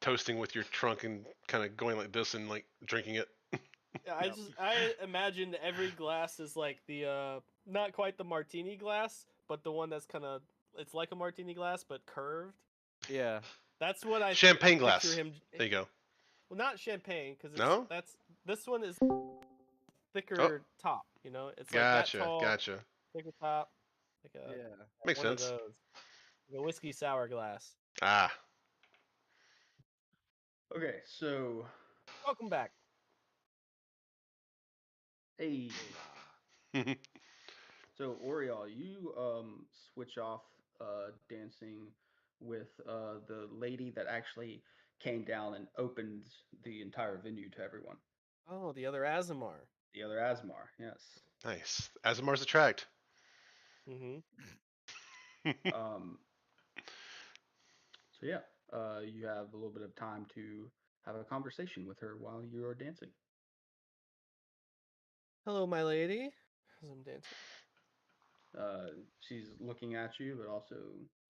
toasting with your trunk and kind of going like this and like drinking it. Yeah, Yep. I imagine every glass is like the not quite the martini glass, but the one that's kind of it's like a martini glass but curved. Yeah. That's what I Champagne picture glass. him. There you go. Well, not champagne because No? this one is Oh, thicker top. You know, it's like that gotcha, tall, gotcha. thicker top, like Yeah. Makes one of sense. those, like a whiskey sour glass. Ah. Okay, so Welcome back. hey, Hola. so Oriol, you switch off dancing with the lady that actually came down and opened the entire venue to everyone. Oh, the other Azamar. The other Asmar, yes. Nice. Azamar's attract. Mm-hmm. Um, so yeah, you have a little bit of time to have a conversation with her while you are dancing. Hello, my lady. As I'm dancing. She's looking at you, but also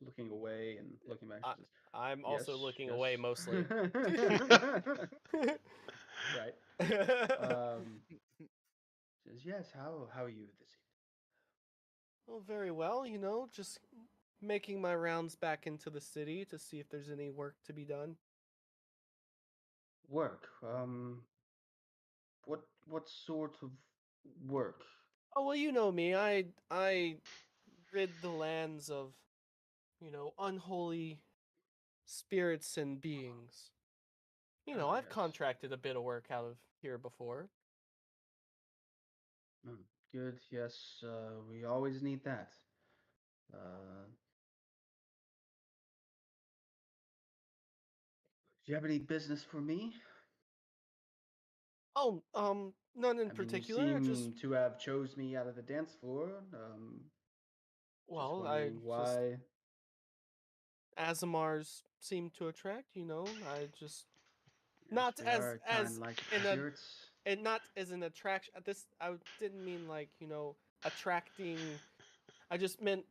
looking away and looking back. I, She says, I'm "Yes, also looking yes." away mostly. Right. Says, "Yes. How are you this Well, very well, you know, just making my rounds back into the city to see if there's any work to be done. evening?" Work. What sort of work? Oh, well, you know me. I rid the lands of, you know, unholy spirits and beings. You know, Ah, I've yes. contracted a bit of work out of here before. Hmm, good. Yes. We always need that. Uh, do you have any business for me? Oh, none in I mean, you particular. I just, seem to have chose me out of the dance floor. Just well, I wondering just why. Azamars seem to attract, you know. I just Yes, not we as are kind as like in a spirits. and not as an attraction. This I didn't mean like, you know, attracting. I just meant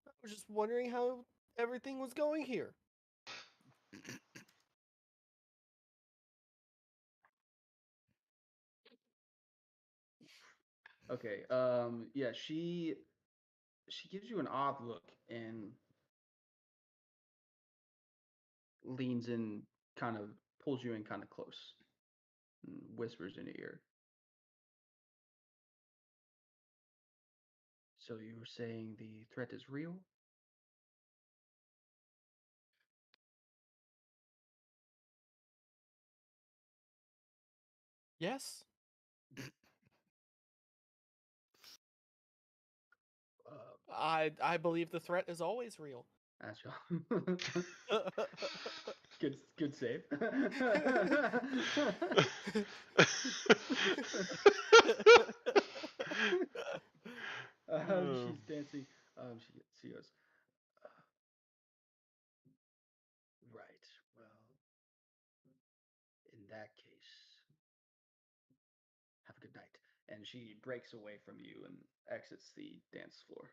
I was just wondering how everything was going here. Okay. Yeah, she gives you an odd look and leans in, kind of pulls you in kind of close, and whispers in your ear. So you were saying the threat is real? Yes, Uh, I believe the threat is always real. Ask y'all. Good save. Oh. She's dancing. She goes, uh, right. Well, in that case, have a good night. And she breaks away from you and exits the dance floor.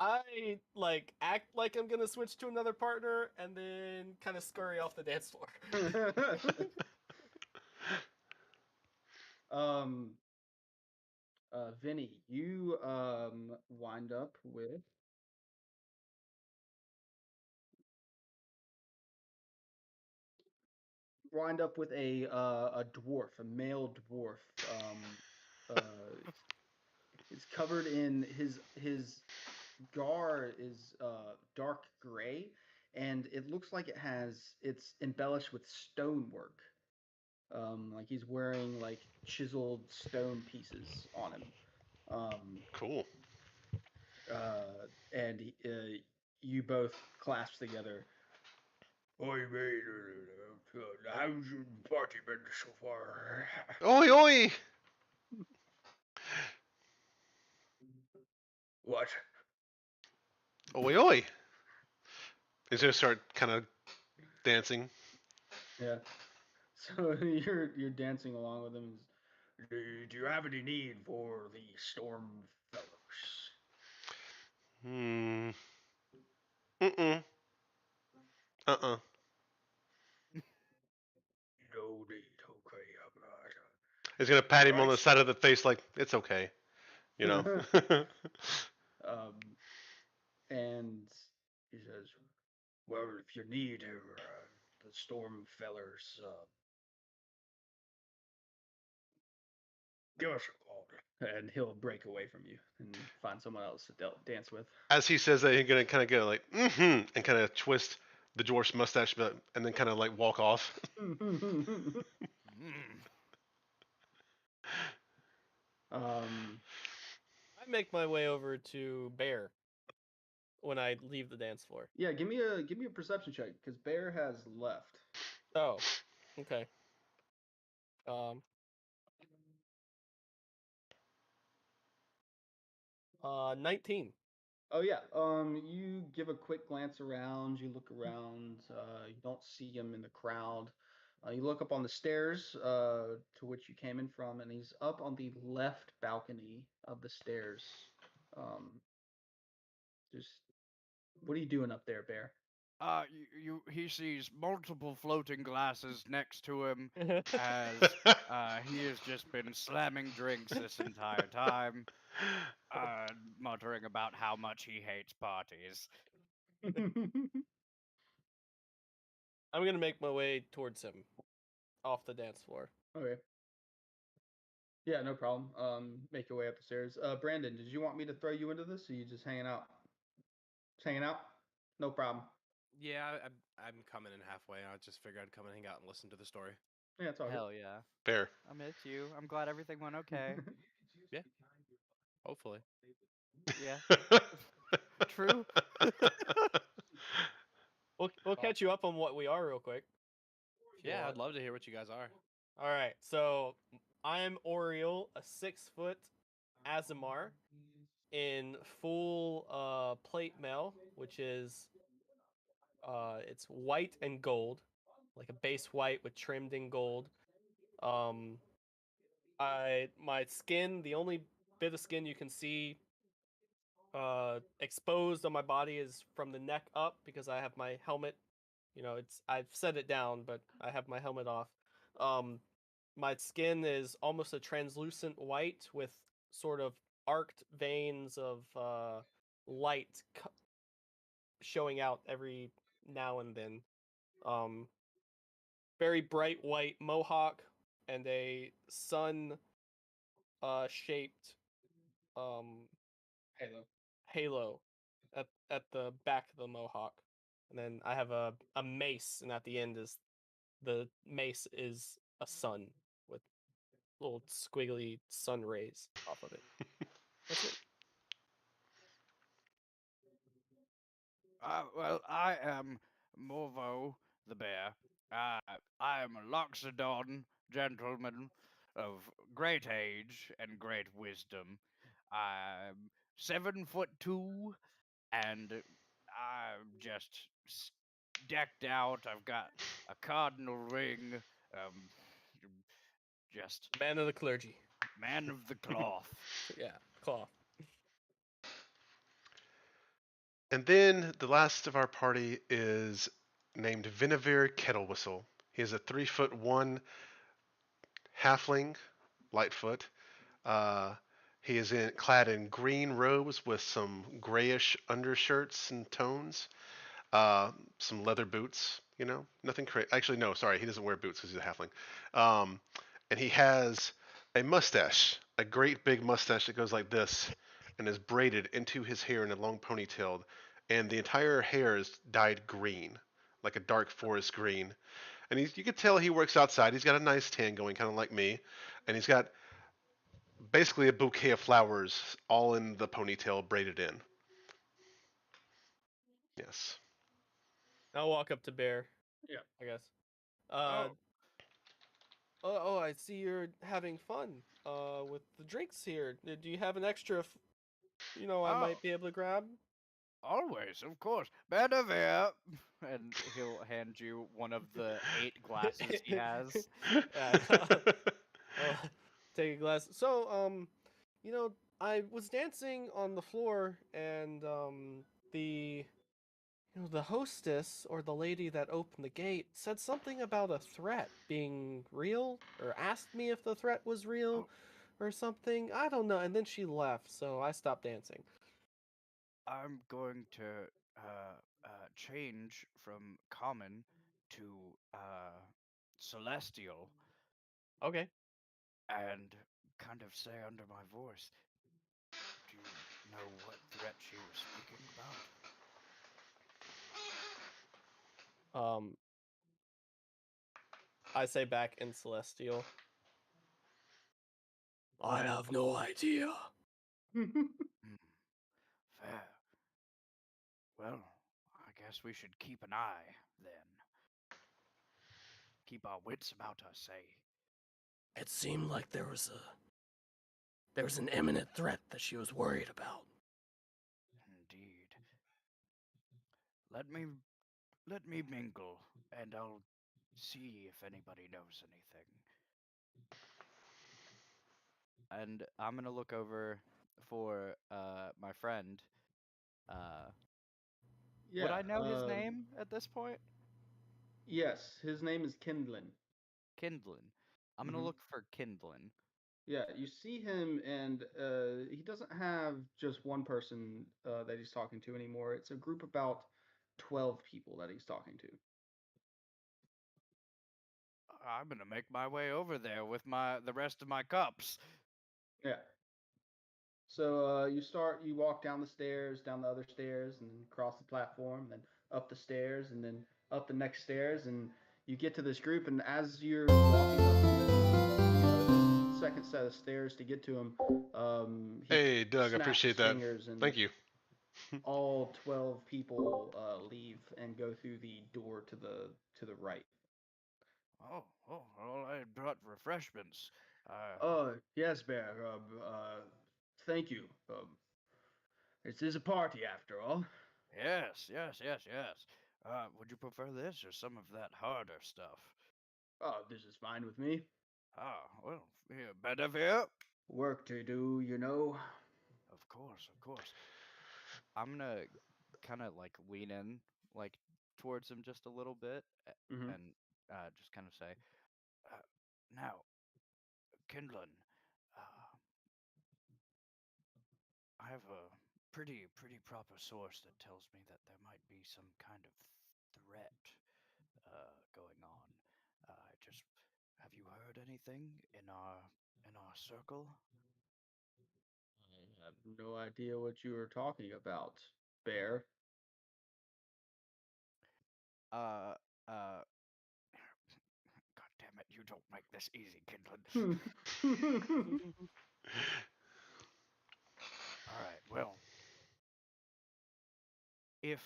I like act like I'm gonna switch to another partner and then kind of scurry off the dance floor. um, Vinny, you wind up with a dwarf, a male dwarf. It's covered in his gar is dark gray, and it looks like it's embellished with stonework. Like he's wearing like chiseled stone pieces on him. Um, Cool. and you both clasp together. Oi, mate, how's your party been so far? Oi, oi! What? Oi, oi! He's gonna start kind of dancing. Yeah. So you're dancing along with him. Do you have any need for the storm fellows? Hmm. Mm-mm. Uh-uh. No need. Okay, I'm He's gonna pat not. him on Right. the side of the face like, it's okay, you know? um, and he says, "Well, if you need the storm fellers, give us a call." And he'll break away from you and find someone else to dance with. As he says that, he's gonna kind of go like, mm-hmm, and kind of twist the dwarf's mustache, and then kind of like walk off. Mm. um, I make my way over to Bear when I leave the dance floor. yeah, give me a perception check because Bear has left. Oh, okay. Um, 19. Oh yeah. You give a quick glance around. You look around. You don't see him in the crowd. You look up on the stairs to which you came in from, and he's up on the left balcony of the stairs. Um, just what are you doing up there, Bear? He sees multiple floating glasses next to him as he has just been slamming drinks this entire time, uh, muttering about how much he hates parties. I'm gonna make my way towards him off the dance floor. Okay. Yeah, no problem. Make your way up the stairs. Brandon, did you want me to throw you into this, or you just hanging out? Just hanging out? No problem. Yeah, I'm coming in halfway. I just figured I'd come and hang out and listen to the story. Yeah, it's all good. Hell yeah. Bear. I miss you. I'm glad everything went okay. Yeah, hopefully. Yeah. True. We'll catch you up on what we are real quick. If you Yeah, want. I'd love to hear what you guys are. All right, so I'm Oriel, a 6-foot Azamar in full plate mail, which is it's white and gold, like a base white with trimmed in gold. Um, my skin, the only bit of skin you can see exposed on my body is from the neck up because I have my helmet. You know, it's I've set it down, but I have my helmet off. Um, my skin is almost a translucent white with sort of arced veins of light showing out every now and then. Um, very bright white mohawk and a sun shaped um Halo. halo at the back of the mohawk. And then I have a mace, and at the end is the mace is a sun with little squiggly sun rays off of it. That's it. Well, I am Morvo the bear. Uh, I am a Loxodon gentleman of great age and great wisdom. I'm 7'2", and I'm just decked out. I've got a cardinal ring. Um, just Man of the clergy. man of the cloth. Yeah, cloth. And then the last of our party is named Vinavir Kettlewhistle. He is a 3'1" halfling, Lightfoot. Uh, he is clad in green robes with some grayish undershirts and tones. Some leather boots. You know, nothing crazy. Actually, no, sorry, he doesn't wear boots because he's a halfling. Um, and he has a mustache, a great big mustache that goes like this, and is braided into his hair in a long ponytail, and the entire hair is dyed green, like a dark forest green. And you could tell he works outside. He's got a nice tan going, kind of like me, and he's got basically a bouquet of flowers all in the ponytail braided in. Yes. I'll walk up to Bear, Yeah. I guess. Uh, Oh, oh, I see you're having fun. With the drinks here. Do you have an extra? I oh, might be able to grab. always, of course. Bedivere! And he'll hand you one of the 8 glasses he has. Yeah, I'll take a glass. So, I was dancing on the floor, and the the hostess or the lady that opened the gate said something about a threat being real, or asked me if the threat was real, Oh, or something. I don't know. And then she left, so I stopped dancing. I'm going to change from common to celestial Okay. and kind of say under my voice, do you know what threat she was speaking about? Um, I say back in Celestial. I have no idea. Hmm, fair. Well, I guess we should keep an eye then. Keep our wits about us, say. It seemed like there was an imminent threat that she was worried about. Indeed. Let me let me mingle, and I'll see if anybody knows anything. And I'm gonna look over for my friend. Uh, would Yeah. I know his name at this point? Yes, his name is Kindlin. Kindlin. I'm gonna Hmm. look for Kindlin. Yeah, you see him, and he doesn't have just one person that he's talking to anymore. It's a group about 12 people that he's talking to. I'm gonna make my way over there with the rest of my cups. Yeah. So you walk down the stairs, down the other stairs, and then across the platform, then up the stairs, and then up the next stairs, and you get to this group. And as you're walking up the second set of stairs to get to him, he Hey, Doug, I snaps his appreciate that. fingers, and Thank you. all 12 people leave and go through the door to the right. Well, I brought refreshments. Oh, yes, Bear. Thank you. This is a party after all. Yes. Would you prefer this or some of that harder stuff? Oh, this is fine with me. Well, here, Bedivere. Work to do, you know. Of course. I'm gonna kind of like lean in, like towards him just a little bit, Mm-hmm. and just kind of say, uh, "Now, Kindlin, uh, I have a pretty proper source that tells me that there might be some kind of threat going on. Just have you heard anything in our circle? I have no idea what you are talking about, Bear. Uh, uh, God damn it! You don't make this easy, Kindlin. All right. Well, if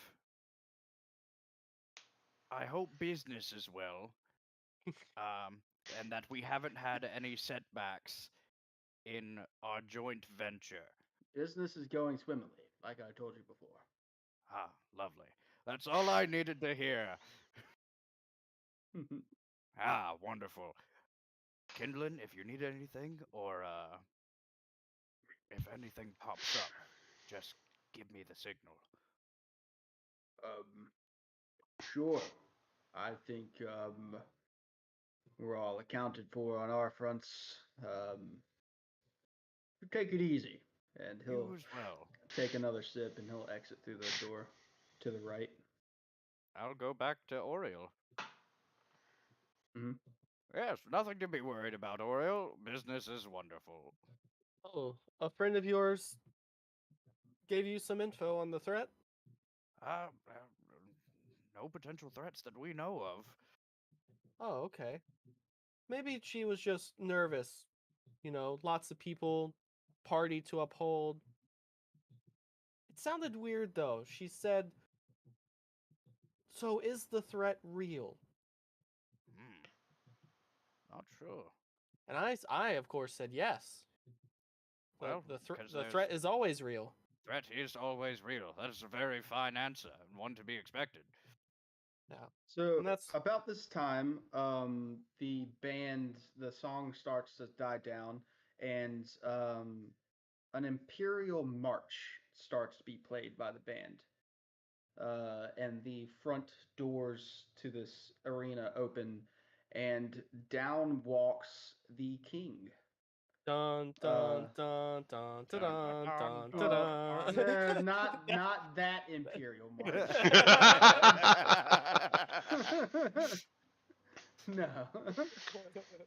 I hope business is well, um, and that we haven't had any setbacks in our joint venture. Business is going swimmingly, like I told you before. Ah, lovely. That's all I needed to hear. Ah, wonderful. Kindlin, if you need anything or if anything pops up, just give me the signal. um, sure. I think we're all accounted for on our fronts. Take it easy. And he'll You as well. take another sip and he'll exit through the door to the right. I'll go back to Oriel. Hmm. Yes, nothing to be worried about, Oriel. Business is wonderful. Oh, a friend of yours gave you some info on the threat? No potential threats that we know of. Oh, okay. Maybe she was just nervous. Lots of people, party to uphold. It sounded weird though. She said, "So is the threat real?" Hmm, not sure. And I of course said yes. The Well, the thr because the there's threat is always real. threat is always real. That is a very fine answer and one to be expected. Yeah. So And that's about this time, the song starts to die down, and an imperial march starts to be played by the band. And the front doors to this arena open, and down walks the king. dun Uh, dun dun dun dun Dun, dun, dun dun, dun dun, well, dun, dun. not that imperial march. No.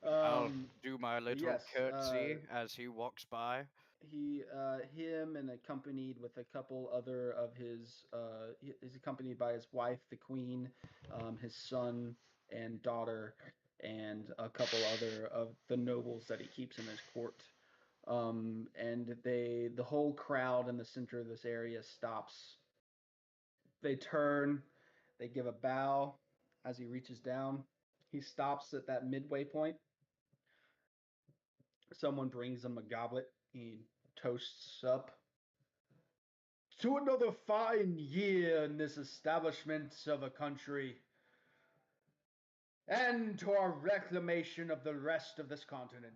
I'll um, do my but little yes, curtsy as he walks by. him and accompanied with a couple other of his he's accompanied by his wife, the queen, his son and daughter, and a couple other of the nobles that he keeps in his court. And the whole crowd in the center of this area stops. They turn, they give a bow as he reaches down. He stops at that midway point. Someone brings him a goblet. He toasts up to another fine year in this establishment of a country, and to our reclamation of the rest of this continent.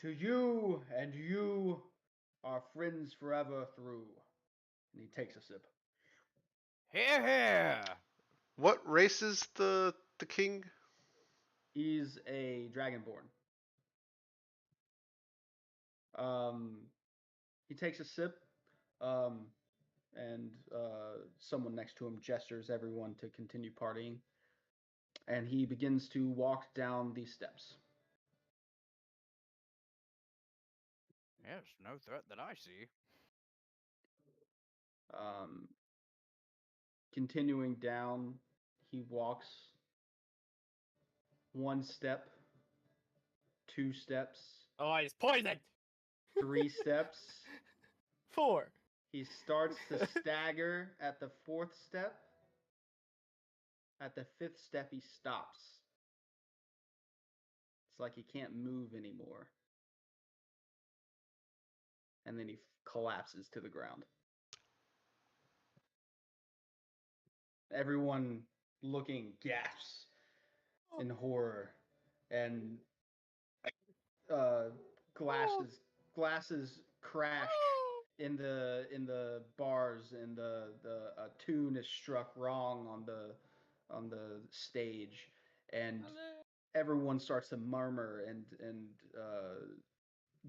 To you and you, our friends forever through. And he takes a sip. Here, here! What race is the king? He's a dragonborn. Um, he takes a sip, um, and someone next to him gestures everyone to continue partying. And he begins to walk down these steps. Yes, no threat that I see. Um, Continuing down, he walks one step, two steps, Oh, he's poisoned. three steps. 4. He starts to stagger at the fourth step. At the fifth step, he stops. It's like he can't move anymore. And then he collapses to the ground. Everyone looking gasps in horror, and uh, glasses crash in the bars, and the tune is struck wrong on the stage, and everyone starts to murmur, and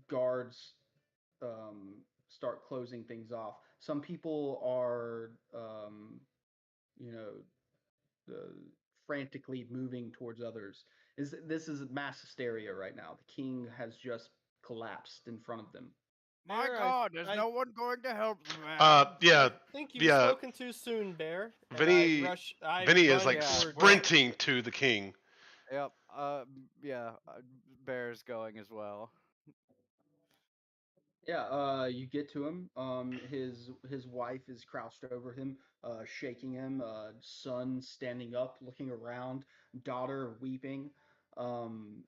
guards start closing things off. Some people are you know uh, frantically moving towards others. This is mass hysteria right now. The king has just collapsed in front of them. My Bear, god, is I no one going to help the man? Yeah, I think you've yeah. spoken too soon, Bear. And Vinny, I Vinny is run like Yeah, towards. we're. sprinting to the king. Yep, yeah, Bear's going as well. Yeah, you get to him. His wife is crouched over him, shaking him. Son standing up, looking around. Daughter weeping. Um,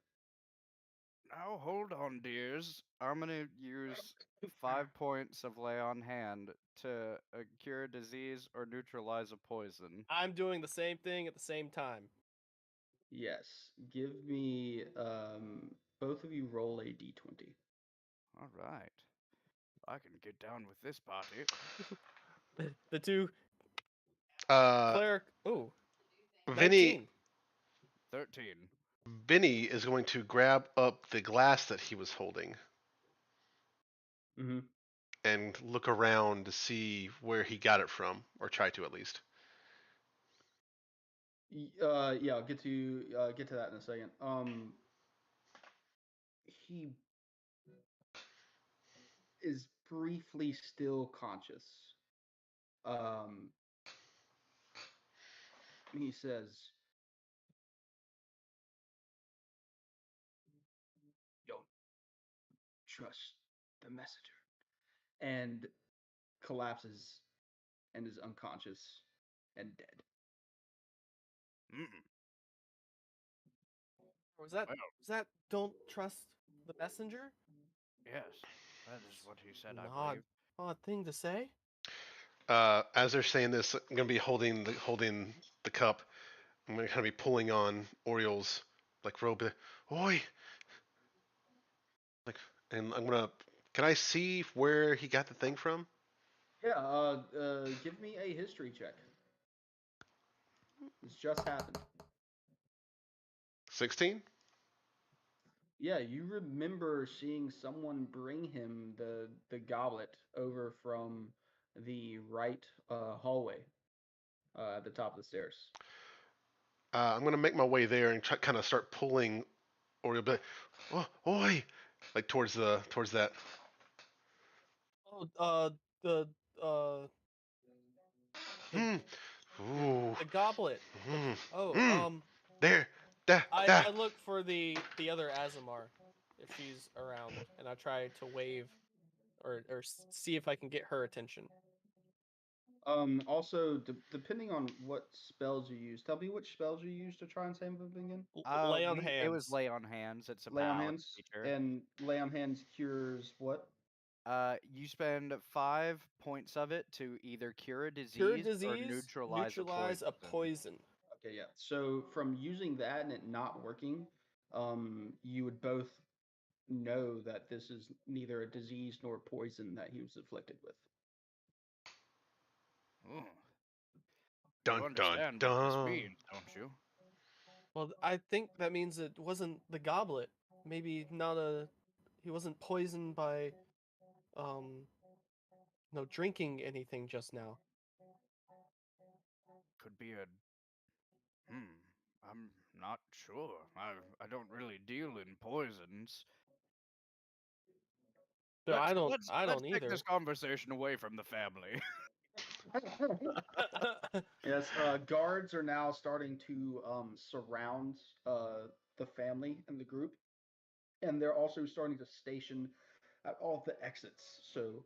Now, hold on, dears. I'm gonna use 5 points of lay on hand to cure disease or neutralize a poison. I'm doing the same thing at the same time. yes, give me both of you roll a d20. All right. I can get down with this party. The two Uh, cleric. Ooh, Vinny, 19. 13. Vinny is going to grab up the glass that he was holding Mm-hmm. and look around to see where he got it from, or try to at least. Yeah, I'll get to that in a second. He is briefly still conscious. Um, He says, "Don't trust the messenger," and collapses and is unconscious and dead. Mm, Was well, that don't trust the messenger? yes, that is what he said, An I believe. odd thing to say. As they're saying this, I'm gonna be holding the cup. I'm gonna kind of be pulling on Oriel's like robe. Oi, like, and I'm gonna. Can I see where he got the thing from? Yeah, give me a history check. This just happened. 16. Yeah, you remember seeing someone bring him the goblet over from the right hallway at the top of the stairs. I'm gonna make my way there and try, kind of start pulling Oriel. Be like, oh, oi, like towards that. Oh, the uh the Hmm. Ooh. the goblet. Hmm. Oh, Hmm. There. Da. Da. I look for the other Azamar if she's around, and I try to wave or see if I can get her attention. Also, depending on what spells you use, tell me which spells you use to try and save him again. Lay on It was hands. lay on hands. It's a Lay on paladin hands, feature. and lay on hands cures what? You spend 5 points of it to either cure a Cure disease or disease, neutralize a neutralize a poison. poison. Okay, yeah. So from using that and it not working, you would both know that this is neither a disease nor poison that he was afflicted with. Ooh, you Dun dun understand what this dun. means, don't you? Well, I think that means it wasn't the goblet. Maybe not a. He wasn't poisoned by um no drinking anything just now. Could be a. Hmm. I'm not sure. I don't really deal in poisons. But I Let's don't take this either. conversation away from the family. Yes, guards are now starting to surround the family and the group, and they're also starting to station at all of the exits, so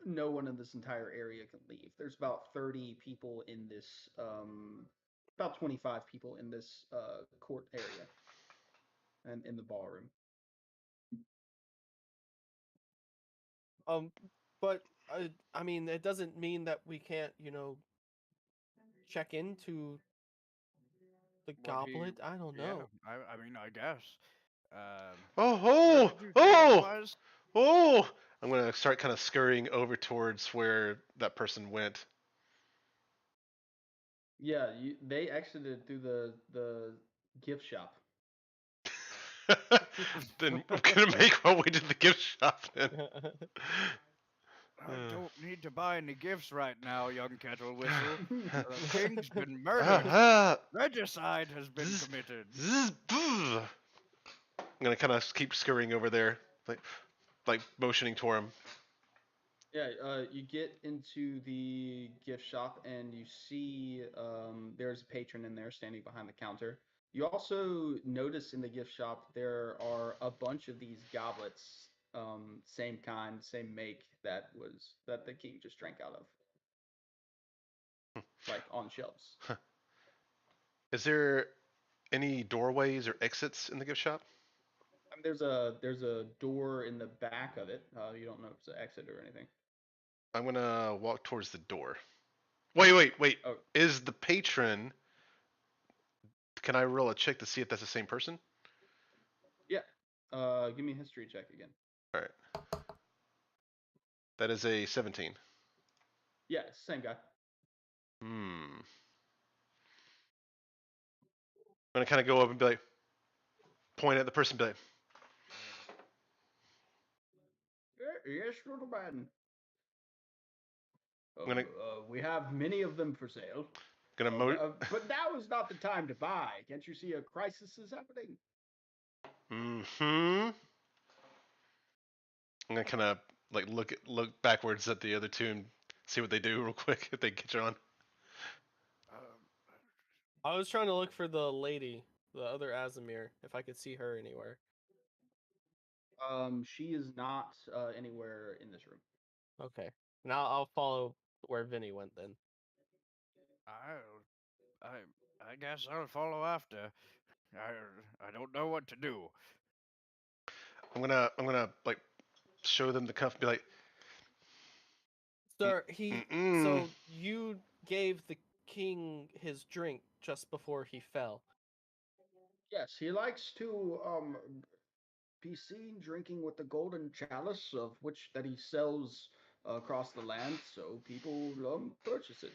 no one in this entire area can leave. There's about 30 people in this, about 25 people in this court area and in the ballroom. um, but I mean, it doesn't mean that we can't, check into the What he. goblet. I don't Yeah, know. I mean, I guess. Oh, Where oh, did you say it oh, was? oh! I'm gonna start kind of scurrying over towards where that person went. Yeah, they exited through the gift shop. Then I'm gonna make my way to the gift shop. Then. I don't need to buy any gifts right now, young kettle whistle. Uh, The king's been uh, murdered. uh, Regicide has been zzz, committed. zzz, boo. I'm gonna kind of keep scurrying over there, like motioning toward him. Yeah, you get into the gift shop and you see there's a patron in there standing behind the counter. You also notice in the gift shop there are a bunch of these goblets, same kind, same make that the king just drank out of, like on shelves. Is there any doorways or exits in the gift shop? I mean, there's a door in the back of it. You don't know if it's an exit or anything. I'm gonna walk towards the door. Wait. Oh, Is the patron? Can I roll a check to see if that's the same person? yeah. Give me a history check again. All right. That is a 17. Yeah, same guy. Hmm. I'm gonna kind of go up and be like, point at the person, and be like, Yes, little man. I'm gonna We have many of them for sale. gonna But now is not the time to buy. Can't you see a crisis is happening? Mm-hmm. I'm gonna kind of like look backwards at the other two and see what they do real quick if they catch on. Um, I was trying to look for the lady, the other Azamir, if I could see her anywhere. She is not anywhere in this room. Okay. Now I'll follow where Vinny went then. I'll, I guess I'll follow after. I don't know what to do. I'm gonna like show them the cuff. And be like, Sir, mm-mm. so you gave the king his drink just before he fell. Yes, he likes to be seen drinking with the golden chalice, of which that he sells across the land, so people purchase it.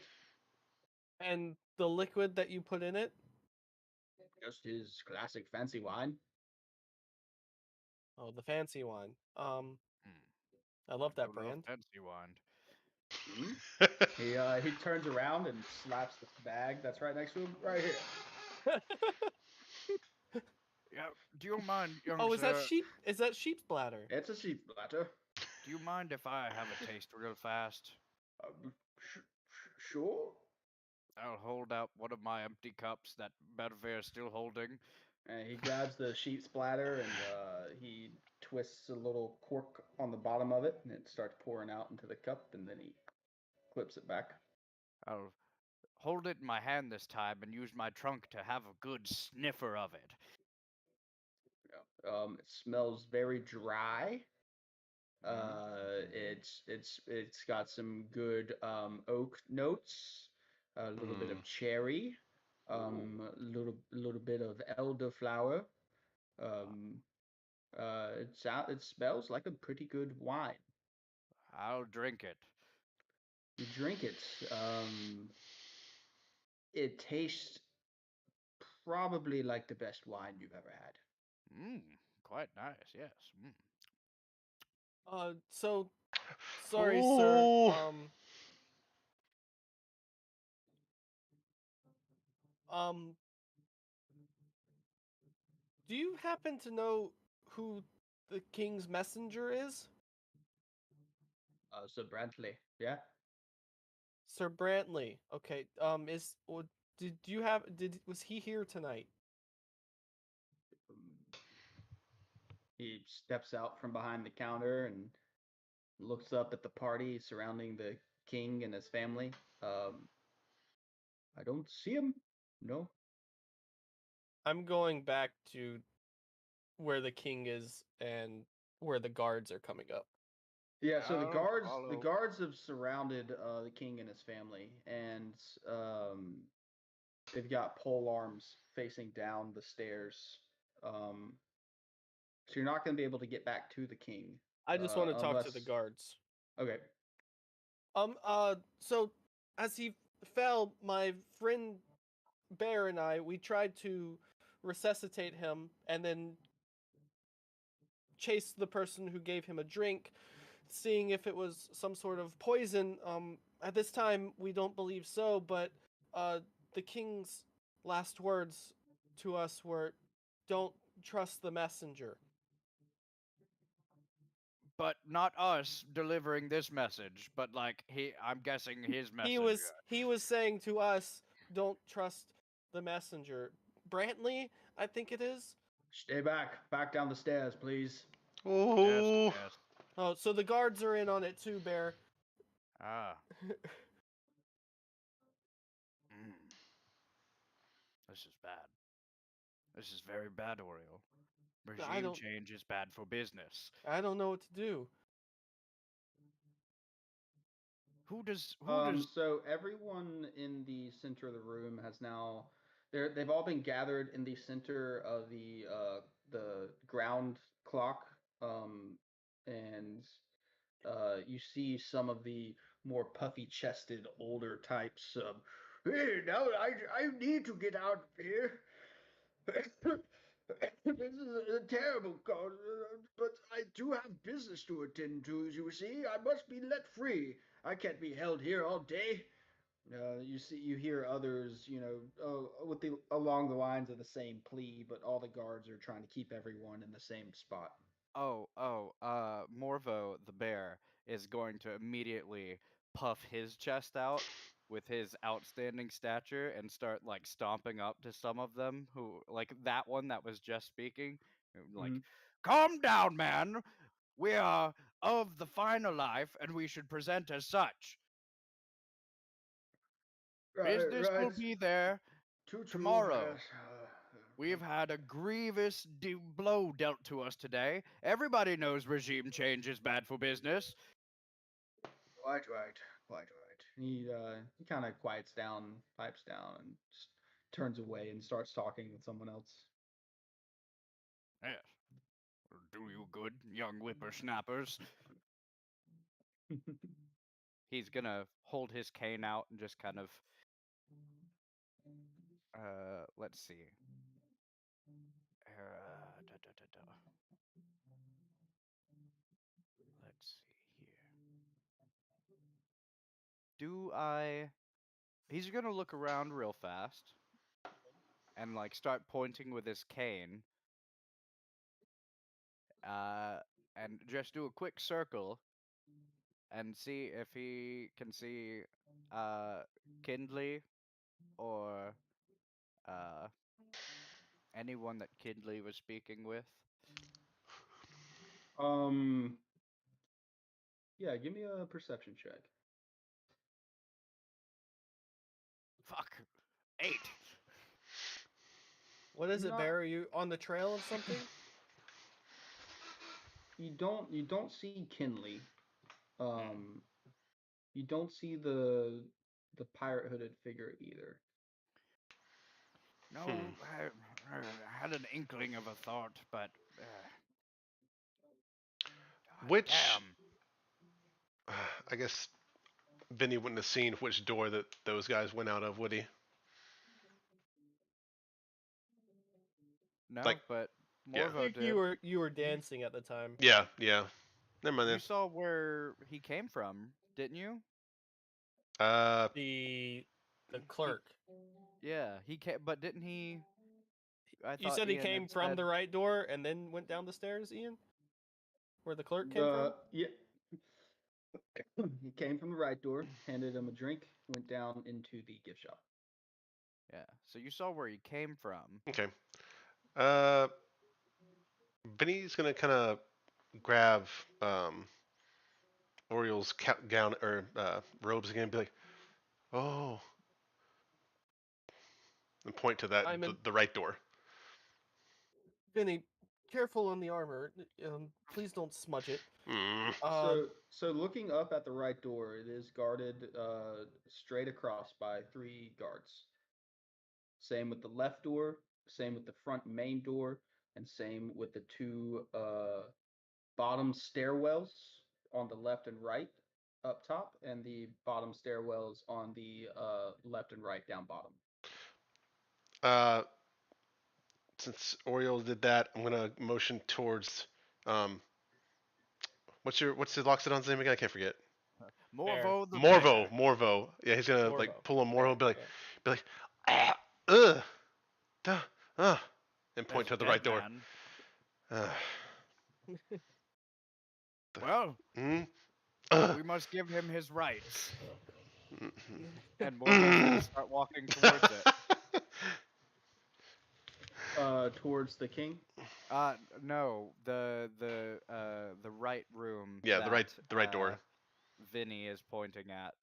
And the liquid that you put in it? Just his classic fancy wine. Oh, the fancy wine. Hmm, I love I that don't know if brand. fancy wine. Hmm? He turns around and slaps the bag that's right next to him. Right here. Yeah, do you mind, young Oh, sir? is that sheep's bladder? It's a sheep bladder. Do you mind if I have a taste real fast? Sure. I'll hold out one of my empty cups that Bedivere is still holding. And he grabs the sheep's bladder and he twists a little cork on the bottom of it, and it starts pouring out into the cup, and then he clips it back. I'll hold it in my hand this time and use my trunk to have a good sniffer of it. Yeah. It smells very dry. Hmm? It's got some good oak notes, a little bit Mm. of cherry, a little bit of elderflower. Um, it smells like a pretty good wine. I'll drink it. You drink it. It tastes probably like the best wine you've ever had. Mmm, quite nice, yes. Mm. So sorry, sir. Ooh. Um, do you happen to know who the king's messenger is? So Brantley, yeah. Sir Brantley. Okay. Did you have was he here tonight? Um, he steps out from behind the counter and looks up at the party surrounding the king and his family. I don't see him. No. I'm going back to where the king is and where the guards are coming up. Yeah, so the I'll guards the follow. guards have surrounded the king and his family, and they've got pole arms facing down the stairs. Um, so you're not going to be able to get back to the king I just want to talk to the unless. guards. Okay. So as he fell, my friend Bear and we tried to resuscitate him and then chase the person who gave him a drink, seeing if it was some sort of poison. At this time, we don't believe so, but uh, the king's last words to us were, "Don't trust the messenger." But not us delivering this message, but like I'm guessing his messenger. He was saying to us, "Don't trust the messenger." Brantley, I think it is. Stay back down the stairs, please. Yes, Ooh. yes. Oh, so the guards are in on it too, Bear. Ah, mm, this is bad. This is very bad, Oriole. I Regime don't change is bad for business. I don't know what to do. Who does So everyone in the center of the room has now they've all been gathered in the center of the ground clock. And you see some of the more puffy chested older types. Hey, now I need to get out of here. This is a terrible cause, but I do have business to attend to, you see. I must be let free. I can't be held here all day. You hear others, with the along the lines of the same plea, but all the guards are trying to keep everyone in the same spot. Morvo the bear is going to immediately puff his chest out with his outstanding stature and start like stomping up to some of them who like that one that was just speaking like Mhm. calm down man, we are of the finer life and we should present as such. Right, Business right. will be there True, tomorrow. yes. We've had a grievous blow dealt to us today. Everybody knows regime change is bad for business. Quite right, quite right. He kind of quiets down, pipes down, and just turns away and starts talking with someone else. Yes, will do you good, young whippersnappers. He's gonna hold his cane out and just kind of let's see. Da, da, da, da. Let's see here. Do I He's gonna look around real fast and like start pointing with his cane. Uh and just do a quick circle and see if he can see uh Kindley or uh anyone that Kindley was speaking with. um, yeah, give me a perception check. Fuck. 8. What is You're it, not, Bear? Are you on the trail of something? you don't see Kinley. Hmm. Um, you don't see the pirate hooded figure either. No, Hmm. I had an inkling of a thought, but Which, damn. I guess, Vinny wouldn't have seen which door that those guys went out of, would he? Like, No, but yeah, I Morvo think you did. were you were dancing at the time. yeah. Never mind You then. saw where he came from, didn't you? Uh, The He, clerk. yeah, he came, but didn't he? I You thought said he Ian had came from said the right door and then went down the stairs, Ian? Where the clerk came The from? Yeah, he came from the right door, handed him a drink, went down into the gift shop. yeah. So you saw where he came from. okay. Uh, Vinny's gonna kind of grab Oriel's gown or robes again and be like, "Oh," and point to that I'm in. the right door. Vinny, careful on the armor. Please don't smudge it. Mm. Uh, So looking up at the right door, it is guarded straight across by three guards. Same with the left door, same with the front main door, and same with the two bottom stairwells on the left and right up top, and the bottom stairwells on the left and right down bottom. Uh, since Oriel did that, I'm gonna motion towards um, what's the Loxodon's name again? I can't forget. Bear. Morvo the Morvo, bear. Morvo. Yeah, he's gonna like Morvo. pull a Morvo, Bear. and be like, Yeah. ah, ugh, duh, and point That's a to the dead right door. man. Uh, the, Well, mm, uh, we must give him his rights. And Morvo's gonna mm. start walking towards it. Towards the king. No, the right room Yeah, that the right door. Vinny is pointing at.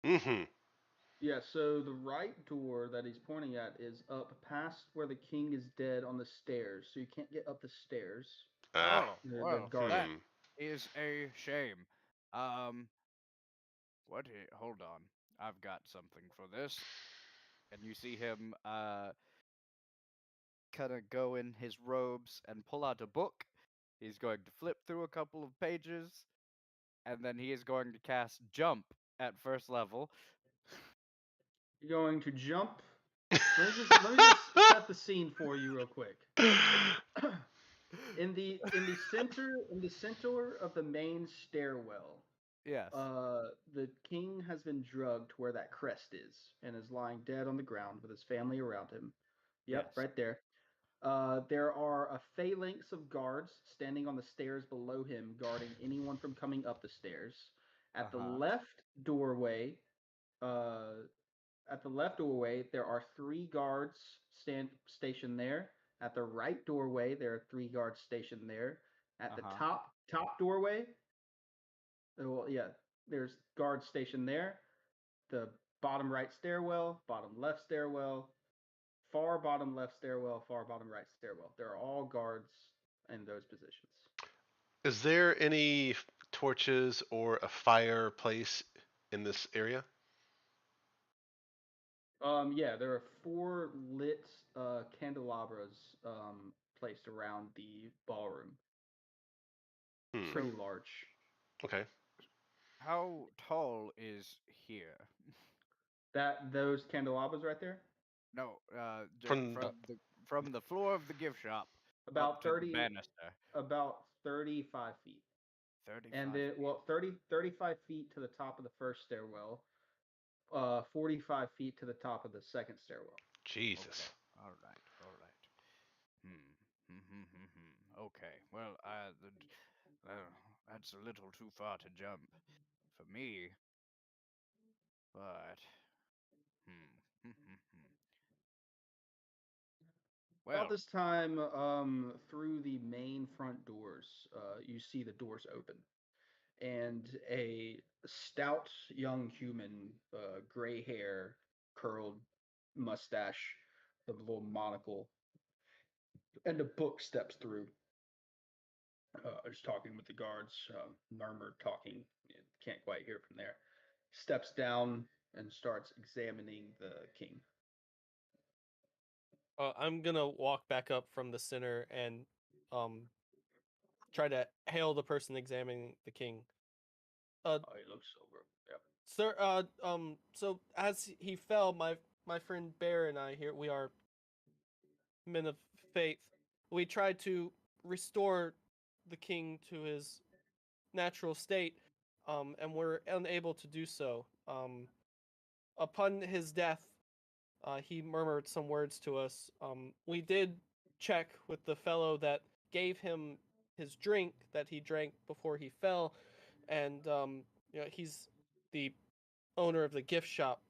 Mm-hmm. Yeah, so the right door that he's pointing at is up past where the king is dead on the stairs. So you can't get up the stairs. Ah. Oh, They're well, guarded. that Hmm. is a shame. Um, hold on. I've got something for this. And you see him kind of go in his robes and pull out a book. He's going to flip through a couple of pages, and then he is going to cast Jump at first level. You're going to jump. Let me just set the scene for you real quick. In the center of the main stairwell, Yes, the king has been drugged where that crest is and is lying dead on the ground with his family around him. Yep, yes. right there. There are a phalanx of guards standing on the stairs below him, guarding anyone from coming up the stairs. Uh At the huh. left doorway, Uh, at the left doorway, there are three guards stationed there. At the right doorway, there are three guards stationed there. At the Uh-huh. top doorway, well, yeah, there's guards stationed there. The bottom right stairwell, bottom left stairwell, far bottom left stairwell, far bottom right stairwell. There are all guards in those positions. Is there any torches or a fireplace in this area? Yeah, there are four lit candelabras placed around the ballroom. Hmm. Pretty So, large. Okay. how tall is here? That those candelabras right there, No, From from the floor of the gift shop up about to the 30, banister. about 35 feet. And 35 then, feet. well, 35 feet to the top of the first stairwell, 45 feet to the top of the second stairwell. Okay. Jesus. All right. All right. Hmm. Okay. Well, that's a little too far to jump for me, but hmm. About Well, this time, through the main front doors, you see the doors open, and a stout young human, gray hair, curled mustache, with a little monocle, and a book steps through. Just talking with the guards, murmured talking. You can't quite hear from there. Steps down and starts examining the king. I'm gonna walk back up from the center and um try to hail the person examining the king. Oh, he looks sober. Yep. Sir, so as he fell, my friend Bear and I here, we are men of faith. We tried to restore the king to his natural state, and were unable to do so. Upon his death, he murmured some words to us. We did check with the fellow that gave him his drink that he drank before he fell, and he's the owner of the gift shop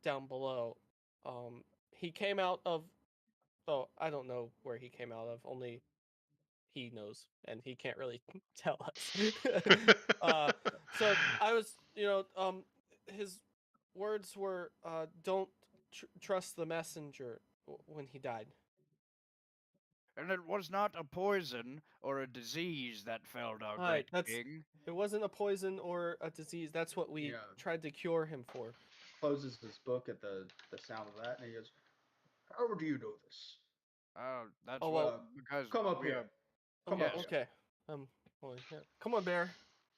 down below. He came out of, oh, I don't know where he came out of. Only he knows, and he can't really tell us. uh, so I was, his words were, "Don't trust the messenger," when he died. and it was not a poison or a disease that felled our Hi, great that's. king. It wasn't a poison or a disease. That's what we Yeah. tried to cure him for. Closes his book at the sound of that, and he goes, "How do you know this? That's Oh what well. Uh, because come up we here. are. Come Oh, up Yes, here." okay. Well, yeah. Come on, Bear.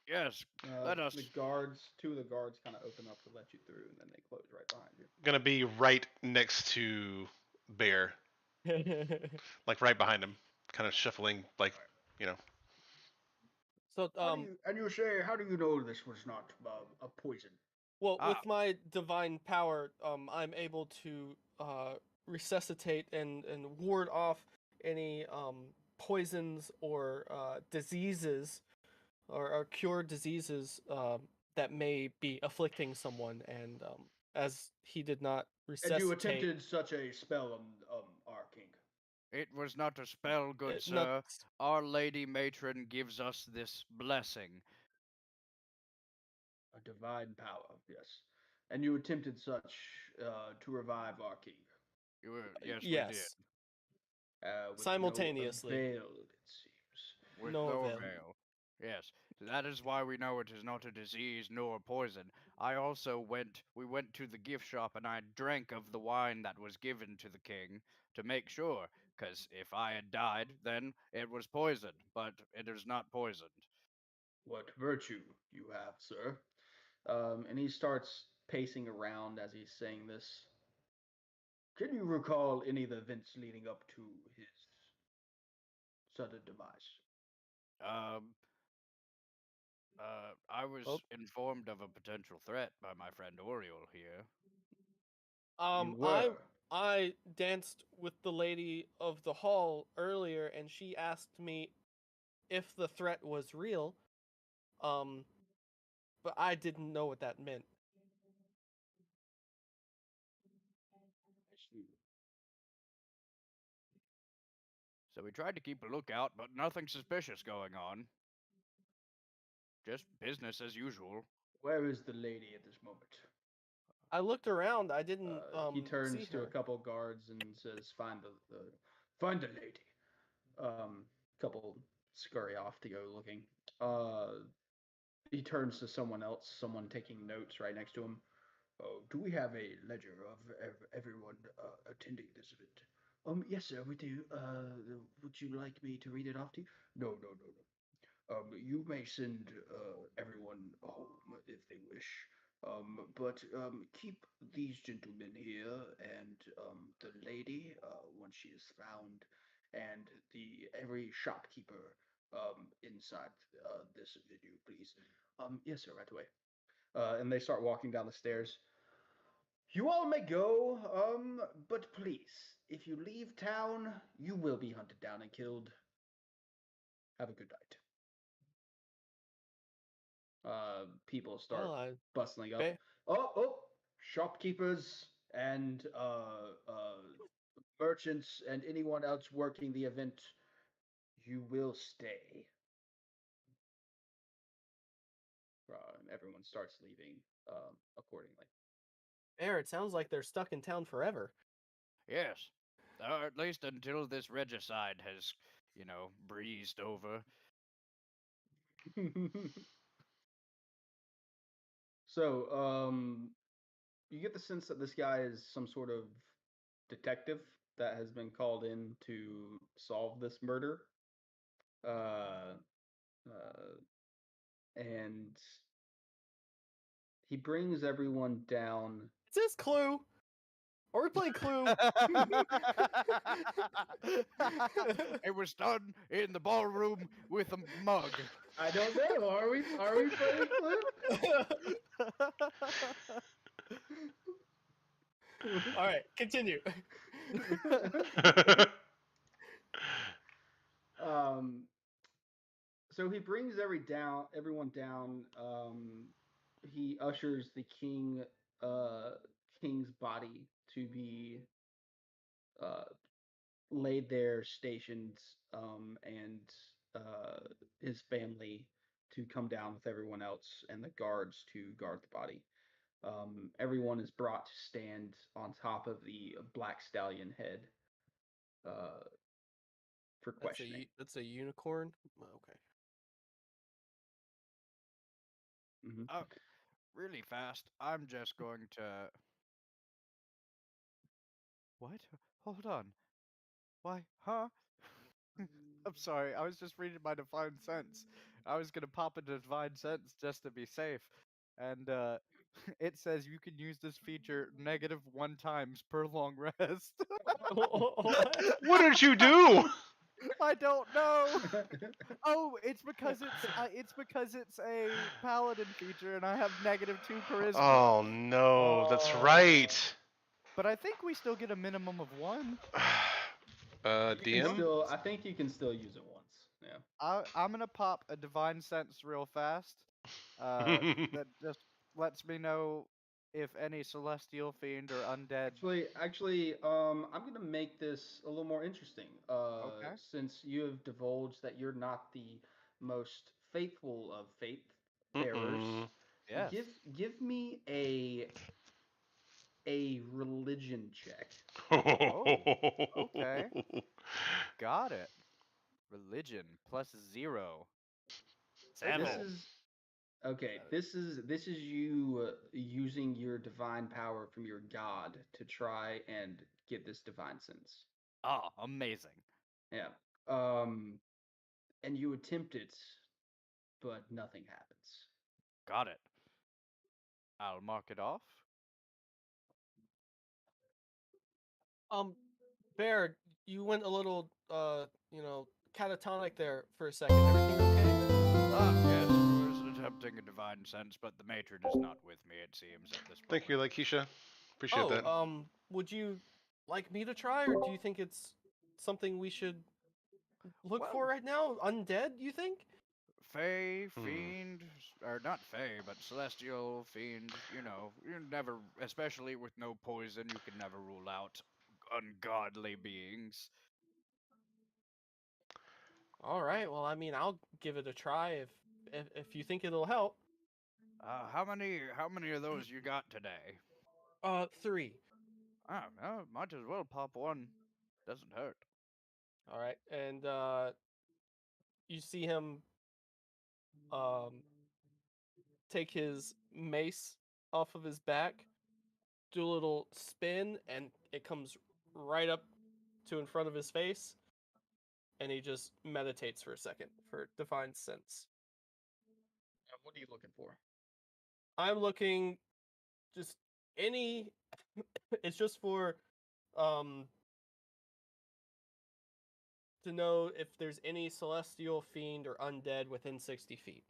yes. Let us. The guards, two of the guards, kind of open up to let you through, and then they close right behind you. Gonna be right next to Bear, like right behind him, kind of shuffling, like All right. you know. So, How do you? And you say, how do you know this was not a poison? well, Ah, with my divine power, I'm able to resuscitate and ward off any poisons or diseases or cure diseases that may be afflicting someone. And as he did not And you resuscitate, attempted such a spell on our king. it was not a spell, good not sir. Our Lady Matron gives us this blessing. A divine power, yes. And you attempted such to revive our king, Yes, we did. yes, with no simultaneously, avail, it seems. With no no avail. avail. Yes, that is why we know it is not a disease nor a poison. We went to the gift shop and I drank of the wine that was given to the king to make sure, because if I had died, then it was poisoned, but it is not poisoned. What virtue you have, sir. And he starts pacing around as he's saying this. Can you recall any of the events leading up to his sudden demise? Um, I Oh, was informed of a potential threat by my friend Oriole here. You um, I were. I danced with the lady of the hall earlier, and she asked me if the threat was real. Um, but I didn't know what that meant. So we tried to keep a lookout, but nothing suspicious going on. Just business as usual. Where is the lady at this moment? I looked around. I didn't He see turns to a her. couple guards and says, find the lady." Couple scurry off to go looking. He turns to someone else, someone taking notes right next to him. "Oh, do we have a ledger of everyone attending this event?" Yes, sir, we do. Would you like me to read it off to you? No, no, no, no. You may send everyone home if they wish. But keep these gentlemen here and the lady once she is found, and the every shopkeeper inside this venue, please. Yes, sir, right away. And they start walking down the stairs. You all may go, but please, if you leave town, you will be hunted down and killed. Have a good night. People start Well, bustling up. ba- Oh, shopkeepers and merchants and anyone else working the event, you will stay. And everyone starts leaving accordingly. Bear, it sounds like they're stuck in town forever. Yes. Or at least until this regicide has, breezed over. So, you get the sense that this guy is some sort of detective that has been called in to solve this murder. Uh, and he brings everyone down. Is this Clue? Are we playing Clue? It was done in the ballroom with a mug. I don't know. Are we playing Clue? All right, continue. um. So he brings everyone down. He ushers the king's body to be uh laid there, stationed, and his family to come down with everyone else and the guards to guard the body. Everyone is brought to stand on top of the black stallion head uh, for questioning. That's a unicorn. Okay. Hmm. Oh, really fast. I'm just going to. What? Hold on. Why? Huh? I'm sorry. I was just reading my divine sense. I was gonna pop into divine sense just to be safe, and it says you can use this feature -1 times per long rest. What? What did you do? I don't know. Oh, it's because it's a paladin feature, and I have -2 charisma. Oh no, that's Oh, right. But I think we still get a minimum of 1. you can DM? still. I think you can still use it once. Yeah. I'm gonna pop a divine sense real fast. That just lets me know if any celestial fiend or undead. Actually, I'm gonna make this a little more interesting. Okay. Since you have divulged that you're not the most faithful of faith bearers, Mm-mm. Yes. give give me a religion check. Oh. Okay. Got it. Religion +0. This 7. is okay. This is you using your divine power from your god to try and get this divine sense. Oh, amazing. Yeah. And you attempt it, but nothing happens. Got it. I'll mark it off. Bear, you went a little catatonic there for a second. Everything okay? Yes, I was attempting a divine sense, but the matron is not with me, it seems, at this Thank you, moment. Lakeisha. Appreciate Oh, that. would you like me to try, or do you think it's something we should look for Well, right now? Undead, you think? Fey, Hmm. fiend, or not Fey, but celestial, fiend, you never, especially with no poison, you can never rule out ungodly beings. All right. Well, I mean, I'll give it a try if you think it'll help. How many of those you got today? 3. Ah, well, might as well pop one. Doesn't hurt. All right. And you see him um take his mace off of his back, do a little spin, and it comes right up to in front of his face, and he just meditates for a second for divine sense. What are you looking for? I'm looking just any it's just for um to know if there's any celestial fiend or undead within 60 feet.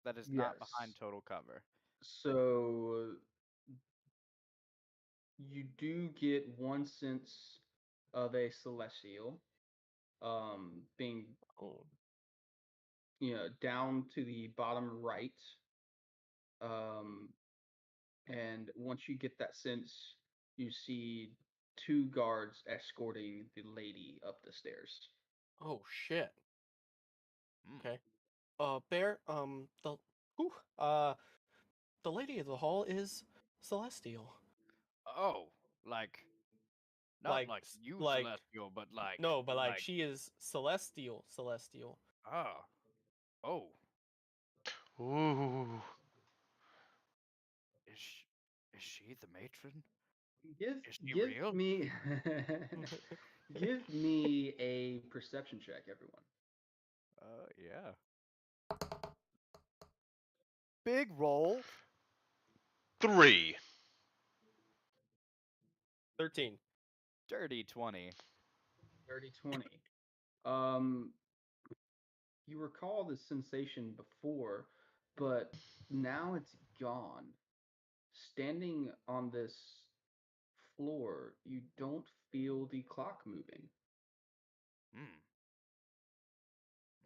That is not behind Yes. total cover. So you do get one sense of a celestial, being Oh. down to the bottom right. Um, and once you get that sense, you see two guards escorting the lady up the stairs. Oh shit. Hmm. Okay. Bear, whew, uh the lady of the hall is celestial. Oh, like not Like like you like celestial, but no, but like like she is celestial. ah oh Ooh. is she, is she the matron? Give Is she give real? me give me a perception check, everyone. Yeah. Big roll. 3. Thirteen. Dirty 20. 30-20. Um, you recall the sensation before, but now it's gone. Standing on this floor, you don't feel the clock moving. Hmm.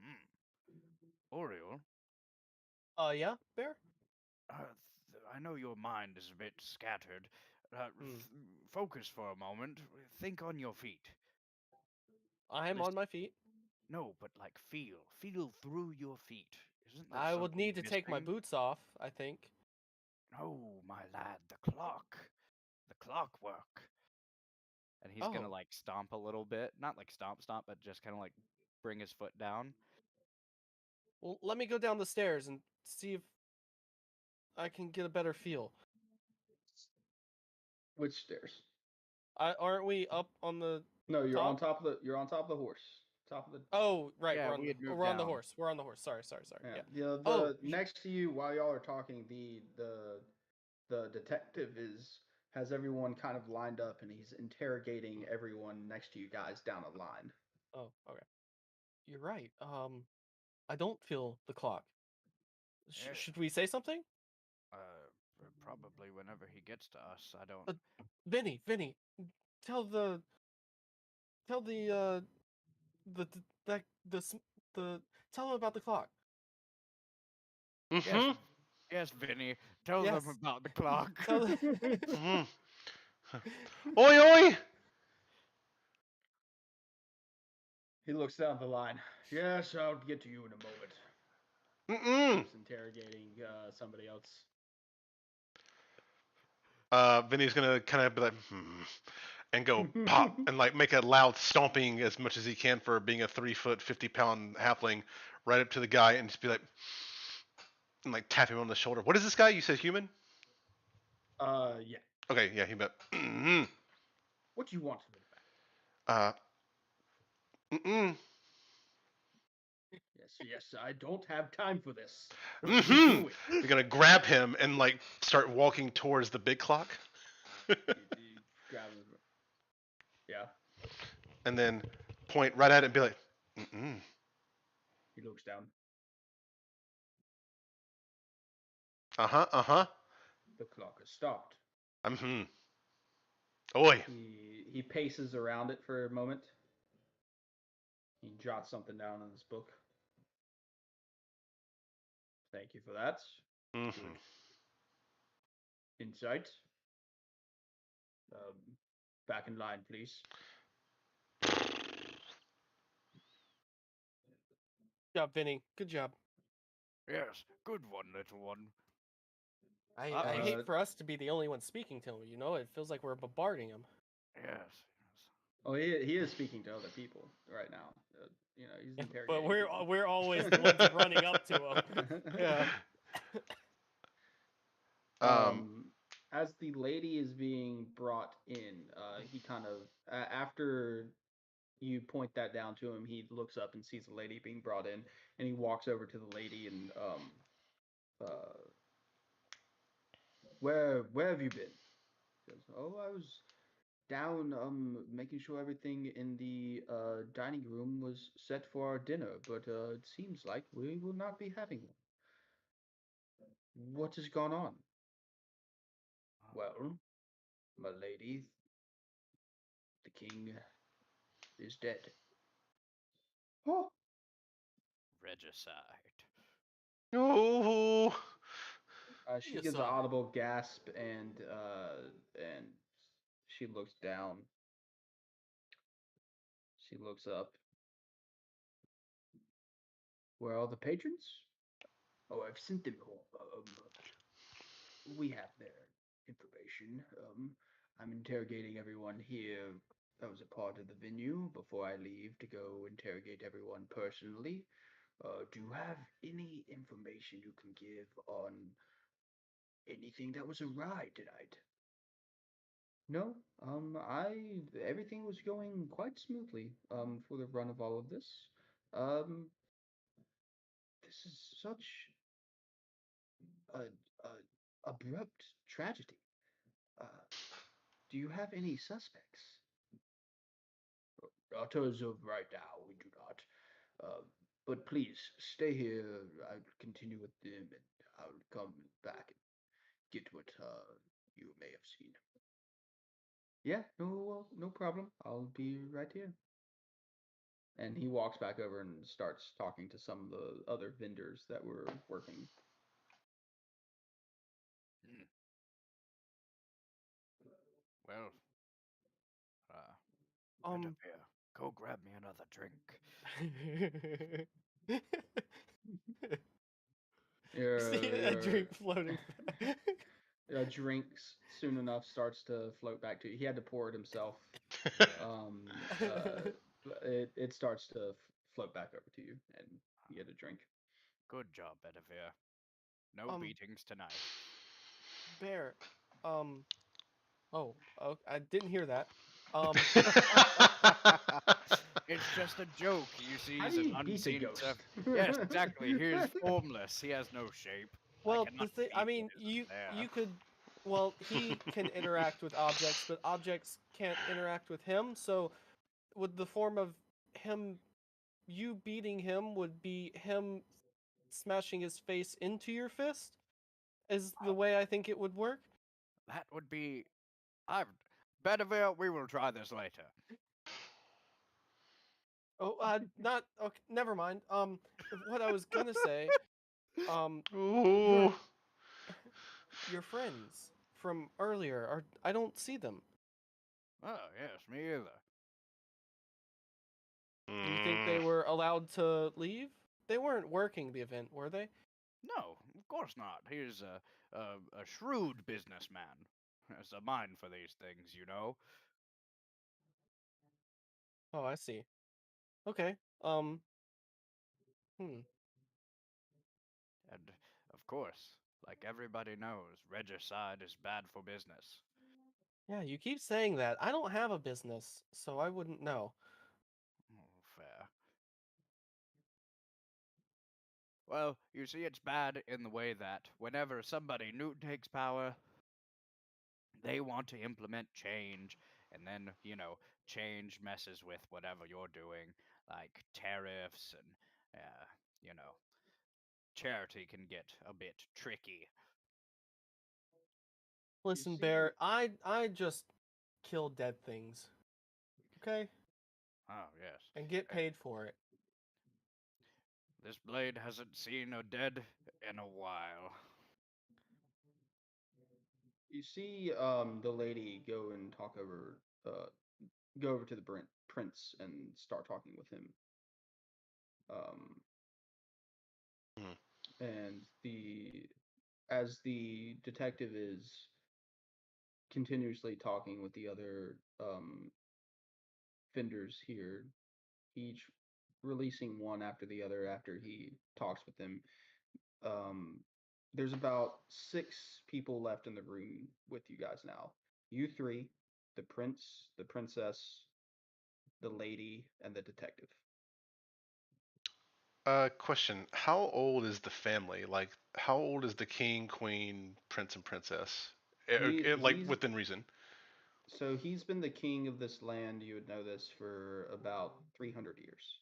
Hmm. Oriole, Yeah, Bear? I know your mind is a bit scattered. Hmm. Focus for a moment. Think on your feet. I am on Listen. my feet. No, but like feel through your feet. Isn't there I would something need to take my missing? boots off, I think. No, my lad, the clockwork. And he's gonna Oh, like stomp a little bit, not like stomp stomp, but just kind of like bring his foot down. well, let me go down the stairs and see if I can get a better feel. Which stairs? Aren't we up on the No, top? you're on top of the horse. Top of the Oh, right, Yeah, we had moved we're on the down. horse. We're on the horse. Sorry. yeah. Yeah. The Oh, next to you while y'all are talking, the detective is has everyone kind of lined up and he's interrogating everyone next to you guys down a line. oh, okay. You're right. I don't feel the clock. Yeah. Should we say something? Probably whenever he gets to us. I don't. Uh, Vinny, tell the tell the that the tell him about the clock. Yes, Mm-hmm. yes, Vinny. Tell them Yes, about the clock. tell the. Mm-hmm. Oi, oi! He looks down the line. Yes, I'll get to you in a moment. Mm-mm. Keeps interrogating somebody else. Vinny's gonna kind of be like, and go pop and like make a loud stomping as much as he can for being a 3 foot, 50 pound halfling, right up to the guy and just be like, and like tap him on the shoulder. What is this guy? You said human? Yeah. Okay, yeah, he bet. Mm-mm. What do you want from me, Uh, mm-mm. Yes, I don't have time for this. What are you Mm-hmm. doing? You're gonna grab him and like start walking towards the big clock, He grabs him. Yeah. and then point right at it and be like, mm-mm. He looks down. Uh-huh, uh-huh. The clock has stopped. Mm-hmm. Oi. He paces around it for a moment. He jots something down in his book. Thank you for that. Mm-hmm. Good insight. Um, back in line, please. Good job, Vinny. Good job. Yes, good one, little one. I Miss, hate Uh, for us to be the only one speaking to him. You know, it feels like we're bombarding him. yes, oh, he is speaking to other people right now. He's But interrogating we're always the ones people. running up to him. Yeah. um, um, as the lady is being brought in, he kind of after you point that down to him, he looks up and sees the lady being brought in, and he walks over to the lady and uh, where have you been? He goes, oh, I was down making sure everything in the dining room was set for our dinner, but it seems like we will not be having one. What has gone on? Well, my lady, the king is dead. Oh, regicide. oh, she You gives an saw it. audible gasp and she looks down. She looks up. Where are the patrons? Oh, I've sent them home. We have their information. I'm interrogating everyone here that was a part of the venue before I leave to go interrogate everyone personally. Do you have any information you can give on anything that was awry tonight? No, I everything was going quite smoothly for the run of all of this. Um, this is such a, a abrupt tragedy. Uh, do you have any suspects? Not as of right now, we do not. But please stay here. I'll continue with them, and I'll come back and get what you may have seen. Yeah, no problem. I'll be right here. And he walks back over and starts talking to some of the other vendors that were working. Hmm. Well, uh, Um. Bedivere, go grab me another drink. You see a Your drink floating. drinks soon enough starts to float back to you. He had to pour it himself. Yeah. Um, it starts to float back over to you, and you get a drink. Good job, Bedivere. No um, beatings tonight. Bear. Um. Oh. I didn't hear that. Um. It's just a joke. You see, How he's do an you beat a unseen ghost? servant. Yes, exactly. He is formless. He has no shape. I Well, cannot the thing. I beat what mean, isn't you there. could. Well, he can interact with objects, but objects can't interact with him. So, would the form of him, you beating him, would be him smashing his face into your fist? Is the way I think it would work. That would be. I've. Bedivere, we will try this later. Oh, not okay. Never mind. What I was gonna say, um, Ooh. your your friends from earlier are. I don't see them. Oh, yes, me either. Do you think Mm. they were allowed to leave? They weren't working the event, were they? No, of course not. He's a shrewd businessman. Has a mind for these things, you know. Oh, I see. Okay. Hmm. And, of course, like everybody knows, regicide is bad for business. Yeah, you keep saying that. I don't have a business, so I wouldn't know. Oh, fair. Well, you see, it's bad in the way that whenever somebody new takes power, they want to implement change, and then, change messes with whatever you're doing, like tariffs and, uh, you know, charity can get a bit tricky. You Listen, see, Bear, I just kill dead things, okay? Oh, yes. And get Hey, paid for it. this blade hasn't seen a dead in a while. You see the lady go and talk over go over to the prince and start talking with him. Um, Hmm. and the as the detective is continuously talking with the other vendors here, each releasing one after the other after he talks with them. Um, there's about 6 people left in the room with you guys now. You three, the prince, the princess, the lady, and the detective. Question: how old is the family? Like, how old is the king, queen, prince, and princess? Like He's within reason. so he's been the king of this land. You would know this for about 300 years.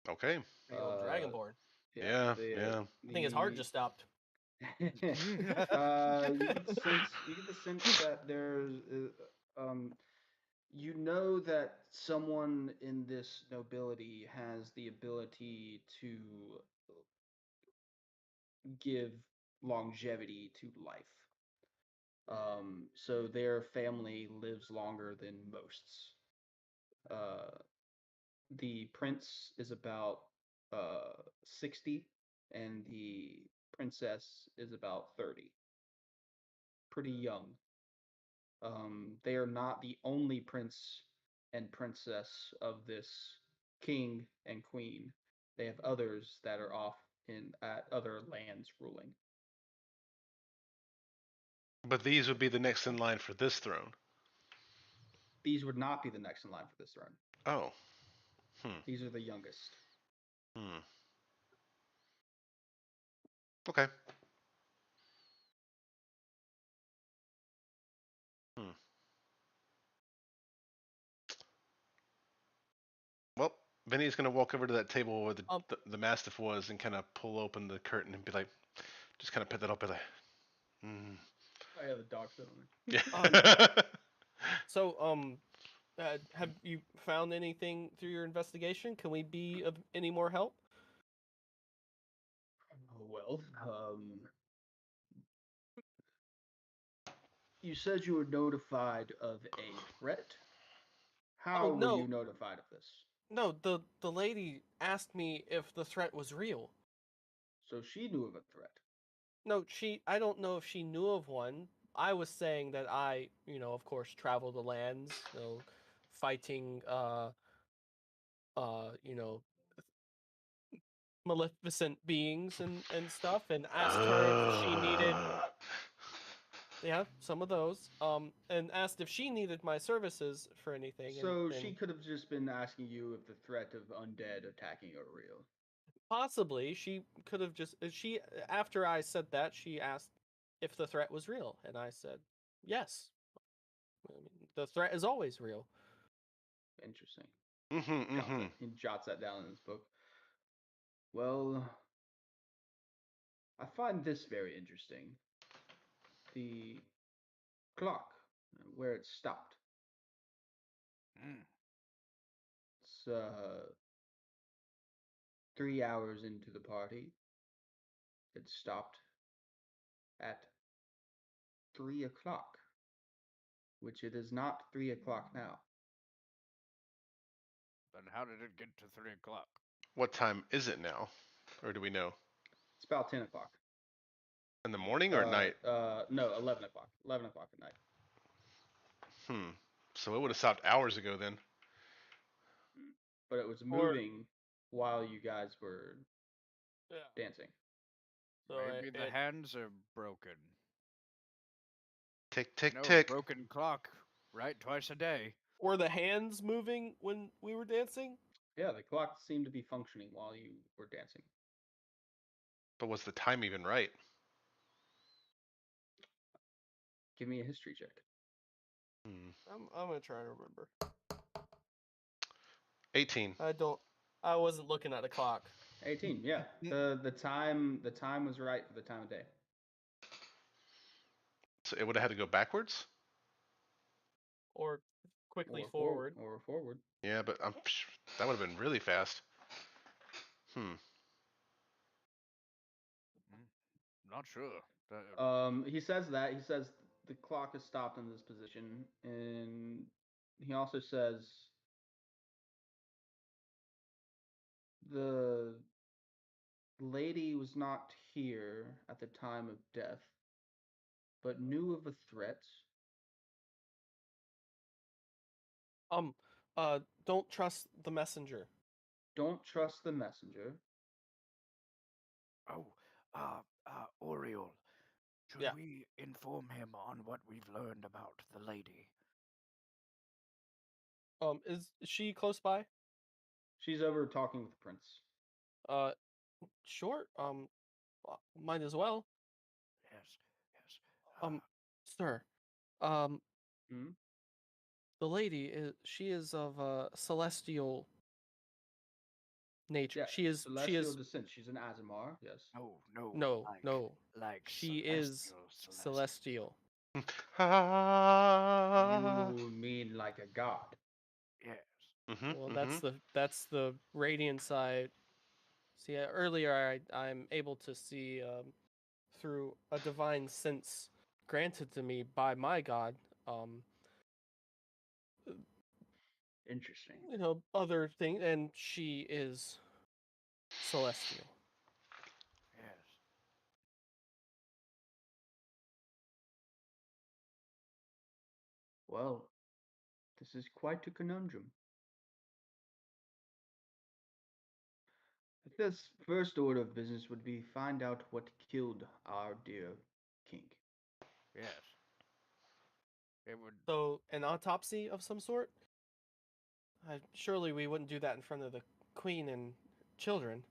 Okay. The old Uh, Dragonborn. yeah, Yeah. Yeah. I think his heart just stopped. you get the sense that there's you know that someone in this nobility has the ability to give longevity to life. So their family lives longer than most's. Uh, the prince is about 60, and the princess is about 30. Pretty young. They are not the only prince and princess of this king and queen. They have others that are off in at other lands ruling. But these would be the next in line for this throne. These would not be the next in line for this throne. Oh. Hmm. These are the youngest. Hmm. Okay. Hmm. Well, Vinny's gonna walk over to that table where the Um, the, the mastiff was and kind of pull open the curtain and be like, just kind of put that up, be like, mm. Oh yeah, the dog sit on um, Yeah. so have you found anything through your investigation? Can we be of any more help? Oh, well, you said you were notified of a threat. Oh How were you no, notified of this? no. The lady asked me if the threat was real. So she knew of a threat. No, she. I don't know if she knew of one. I was saying that I, of course, travel the lands, fighting, you know, maleficent beings and stuff, and asked her if she needed, yeah, some of those, and asked if she needed my services for anything, So she and could have just been asking you if the threat of undead attacking are real. possibly she could have just she after I said that she asked if the threat was real, and I said yes. I mean, the threat is always real. Interesting. Mm-hmm. Mm-hmm. He jots that down in his book. Well, I find this very interesting. The clock, where it stopped. Mm. It's 3 hours into the party. It stopped at 3 o'clock, which it is not 3 o'clock now. Then how did it get to 3 o'clock? What time is it now, or do we know? It's about 10 o'clock. In the morning or at night? No, 11 o'clock. 11 o'clock at night. Hmm. So it would have stopped hours ago then. But it was Or moving while you guys were yeah, dancing. so Maybe the hands are broken. Tick, You tick, know, a tick. broken clock, right? Twice a day. were the hands moving when we were dancing? Yeah, the clock seemed to be functioning while you were dancing. But was the time even right? Give me a history check. Hmm. I'm gonna try to remember. 18. I don't. I wasn't looking at a clock. 18. Yeah. The time was right for the time of day. So it would have had to go backwards? Or quickly Or forward. forward. Or forward. Yeah, but that would have been really fast. Hmm. Mm, not sure. He says that. He says the clock is stopped in this position, and he also says the lady was not here at the time of death, but knew of a threat. Um, don't trust the messenger. Don't trust the messenger. Oh, Oriole, should Yeah. we inform him on what we've learned about the lady? Is she close by? She's over talking with the prince. Uh, sure. Might as well. Yes, yes. Um, sir. Um, Hmm? the lady is she is of celestial nature. Yeah, She celestial is descent. She's an Azamar. Yes. No, no, no, like no. like She is celestial. celestial. Ah. You mean like a god? Yes. Mhm. Well, Mhm. that's the radiant side. See, earlier I'm able to see through a divine sense granted to me by my god. Um, Interesting. other thing, and she is celestial. Yes. Well, this is quite a conundrum. This first order of business would be find out what killed our dear king. Yes. It would. So, an autopsy of some sort? Surely we wouldn't do that in front of the queen and children.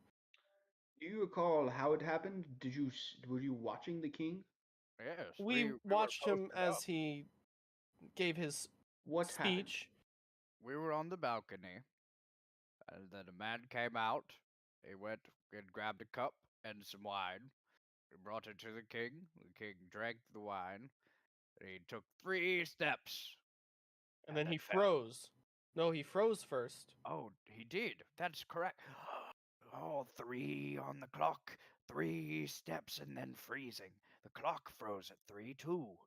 Do you recall how it happened? Were you watching the king? Yes. We We were watched him posted up. as he gave his What happened? speech. We were on the balcony, and then a man came out. He went and grabbed a cup and some wine. He brought it to the king. The king drank the wine. And he took 3 steps And and then then he fell. froze. No, he froze first. Oh, he did. That's correct. Oh, 3 on the clock. 3 steps and then freezing. The clock froze at 3 too.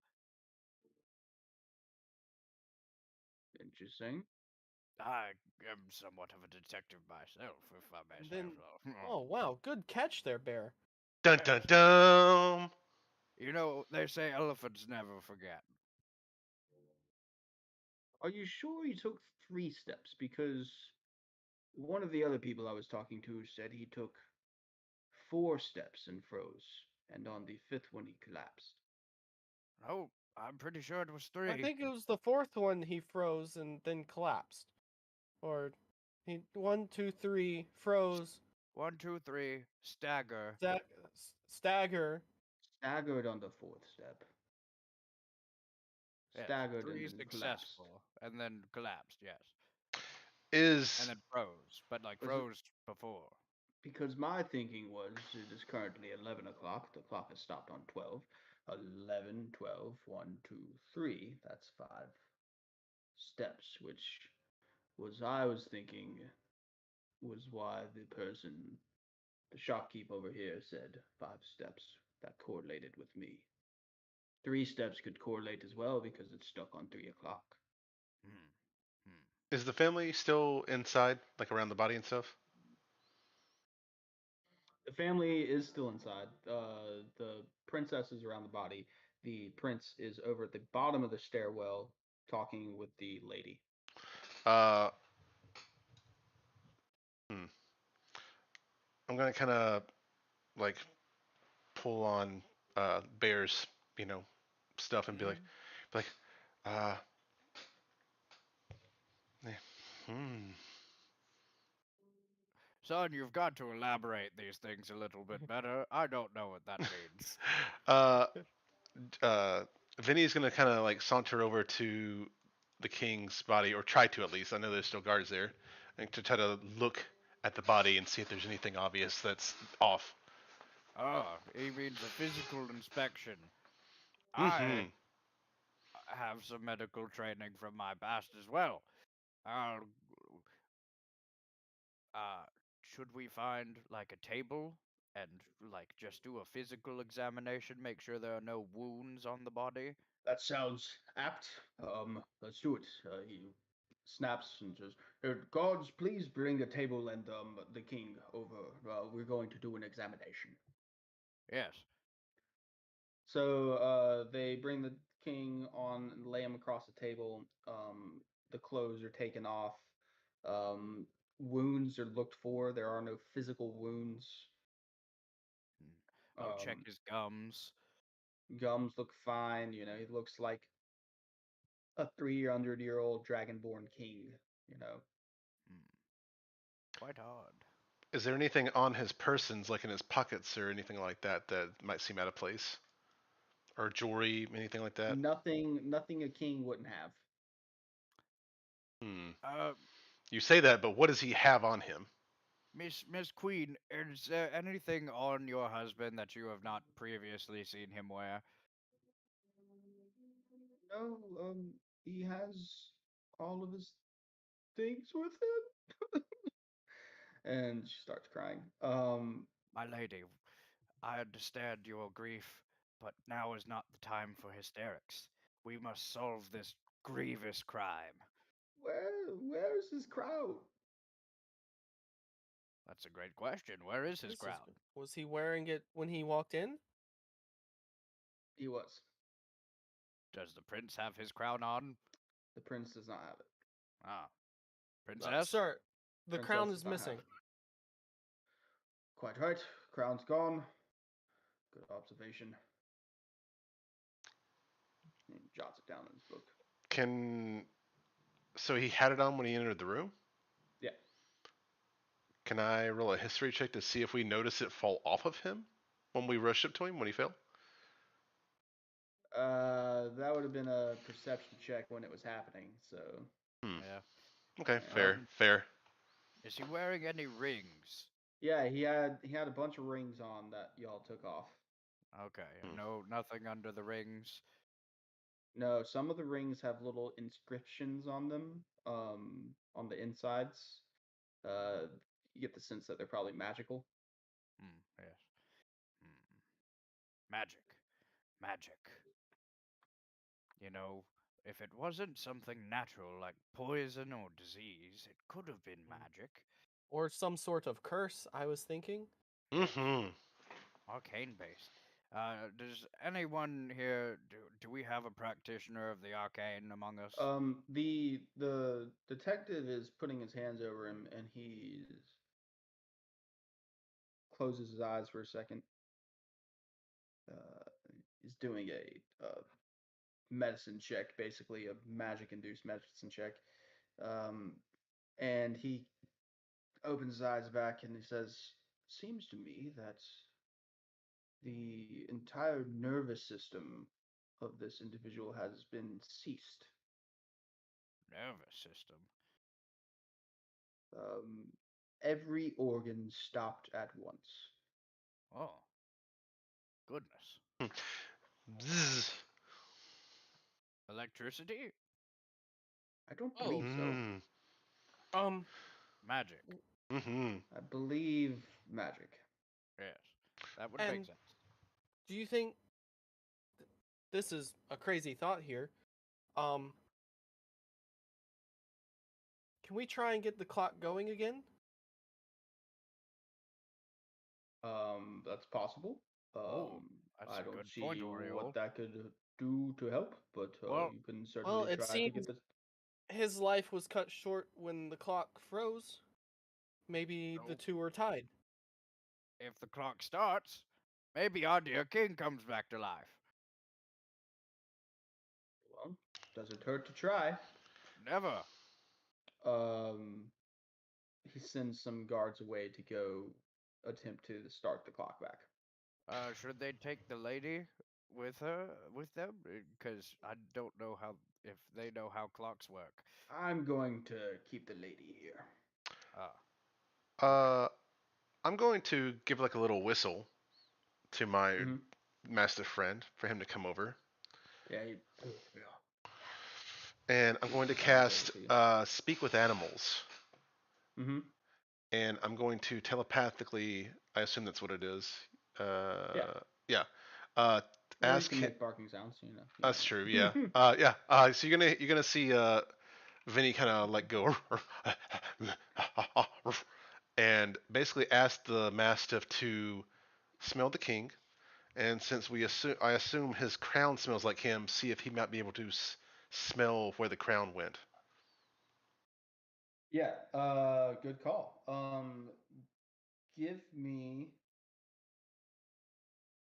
Interesting. I am somewhat of a detective myself, if I may And say then, so. oh wow, good catch there, Bear. Dun dun dun. You know, they say elephants never forget. Are you sure he took 3 steps? Because one of the other people I was talking to said he took 4 steps and froze, and on the fifth one he collapsed. Oh, I'm pretty sure it was I 3. think it was the fourth one he froze and then collapsed. Or he 1, 2, 3 froze, 1, 2, 3, stagger. stagger, Staggered on the fourth step. Yes, Staggered and 3 then collapsed. successful, and then collapsed, yes. And Is then froze, but like Was it froze before. because my thinking was it is currently 11 o'clock. The clock has stopped on 12. 11, 12, 1, 2, 3. That's 5 steps, which was I was thinking was why the shopkeep over here said 5 steps. That correlated with me. 3 steps could correlate as well because it's stuck on 3 o'clock. Hmm. Hmm. is the family still inside, like around the body and stuff? The family is still inside. The princess is around the body. The prince is over at the bottom of the stairwell talking with the lady. Uh, hmm. I'm gonna kind of like pull on Bear's, you know, stuff and Hmm. be like, uh, eh, hmm. Son, you've got to elaborate these things a little bit better. I don't know what that means. uh, uh, Vinny's gonna kind of like saunter over to the king's body, or try to at least. I know there's still guards there, and to try to look at the body and see if there's anything obvious that's off. Ah, he means a physical inspection. I Mm-hmm. have some medical training from my past as well. Uh, uh, should we find like a table and like just do a physical examination, make sure there are no wounds on the body? That sounds apt. Let's do it. He snaps and says, "Guards, please bring the table and the king over. We're going to do an examination." Yes. So they bring the king on and lay him across the table. The clothes are taken off. Um, Wounds are looked for. There are no physical wounds. Mm. I'll check Um, his gums. Gums look fine. He looks like a 300-year-old dragonborn king. You know, Mm. Quite odd. Is there anything on his persons, like in his pockets or anything like that, that might seem out of place? Or jewelry, anything like that? nothing a king wouldn't have. Hmm. Uh, You say that, but what does he have on him? Miss Queen, is there anything on your husband that you have not previously seen him wear? No, he has all of his things with him. And she starts crying. My lady, I understand your grief, but now is not the time for hysterics. We must solve this grievous crime. Where's his crowd? That's a great question. Where is his This is. crown? Was he wearing it when he walked in? He was. Does the prince have his crown on? The prince does not have it. Ah, princess? Sir, the Princess crown does is not have missing. it. Quite right. Crown's gone. Good observation. He jots it down in his book. Can So he had it on when he entered the room? Yeah. Can I roll a history check to see if we notice it fall off of him when we rush up to him when he fell? That would have been a perception check when it was happening. So, Hmm. Yeah. Okay, yeah. fair, fair. Is he wearing any rings? Yeah, he had a bunch of rings on that y'all took off. Okay, Hmm. no, nothing under the rings. No, some of the rings have little inscriptions on them, on the insides. Uh, you get the sense that they're probably magical. Yes. Hmm. Magic. Magic. You know, if it wasn't something natural like poison or disease, it could have been magic. Or some sort of curse, I was thinking. Yes, Mm-hmm. arcane based. Does anyone here do we have a practitioner of the arcane among us? The detective is putting his hands over him, and he closes his eyes for a second. Uh, he's doing a medicine check, basically a magic-induced medicine check. Um, and he opens his eyes back and he says, "Seems to me that the entire nervous system of this individual has been ceased. Nervous system. Um, every organ stopped at once." Oh, goodness. Zzz. Electricity? I don't Oh, believe so. Mm. um, Magic. Mm-hmm. I believe magic. Yes, that would make and sense. do you think this is a crazy thought here? Um, can we try and get the clock going again? That's possible. Oh, that's I a don't good point, see what Oriole. that could do to help, but Well, you can Well, certainly it try to get seems this. his life was cut short when the clock froze. Maybe the so two are tied. if the clock starts, maybe our dear king comes back to life. Well, doesn't hurt to try. Never. Um, he sends some guards away to go attempt to start the clock back. Should they take the lady with them? Because I don't know how if they know how clocks work. I'm going to keep the lady here. Ah, okay. Uh, I'm going to give like a little whistle to my Mm-hmm. master friend for him to come over, Yeah, and I'm going to he comes over cast to you. Speak with Animals. Mm-hmm. and I'm going to telepathically. I assume that's what it is. Yeah. Yeah. Uh, Or you ask. can make barking sounds, you know. That's true. Yeah. Yeah. So you're gonna see Vinny kind of like go and basically ask the mastiff to smell the king. And since I assume his crown smells like him, see if he might be able to smell where the crown went. Yeah, good call. Give me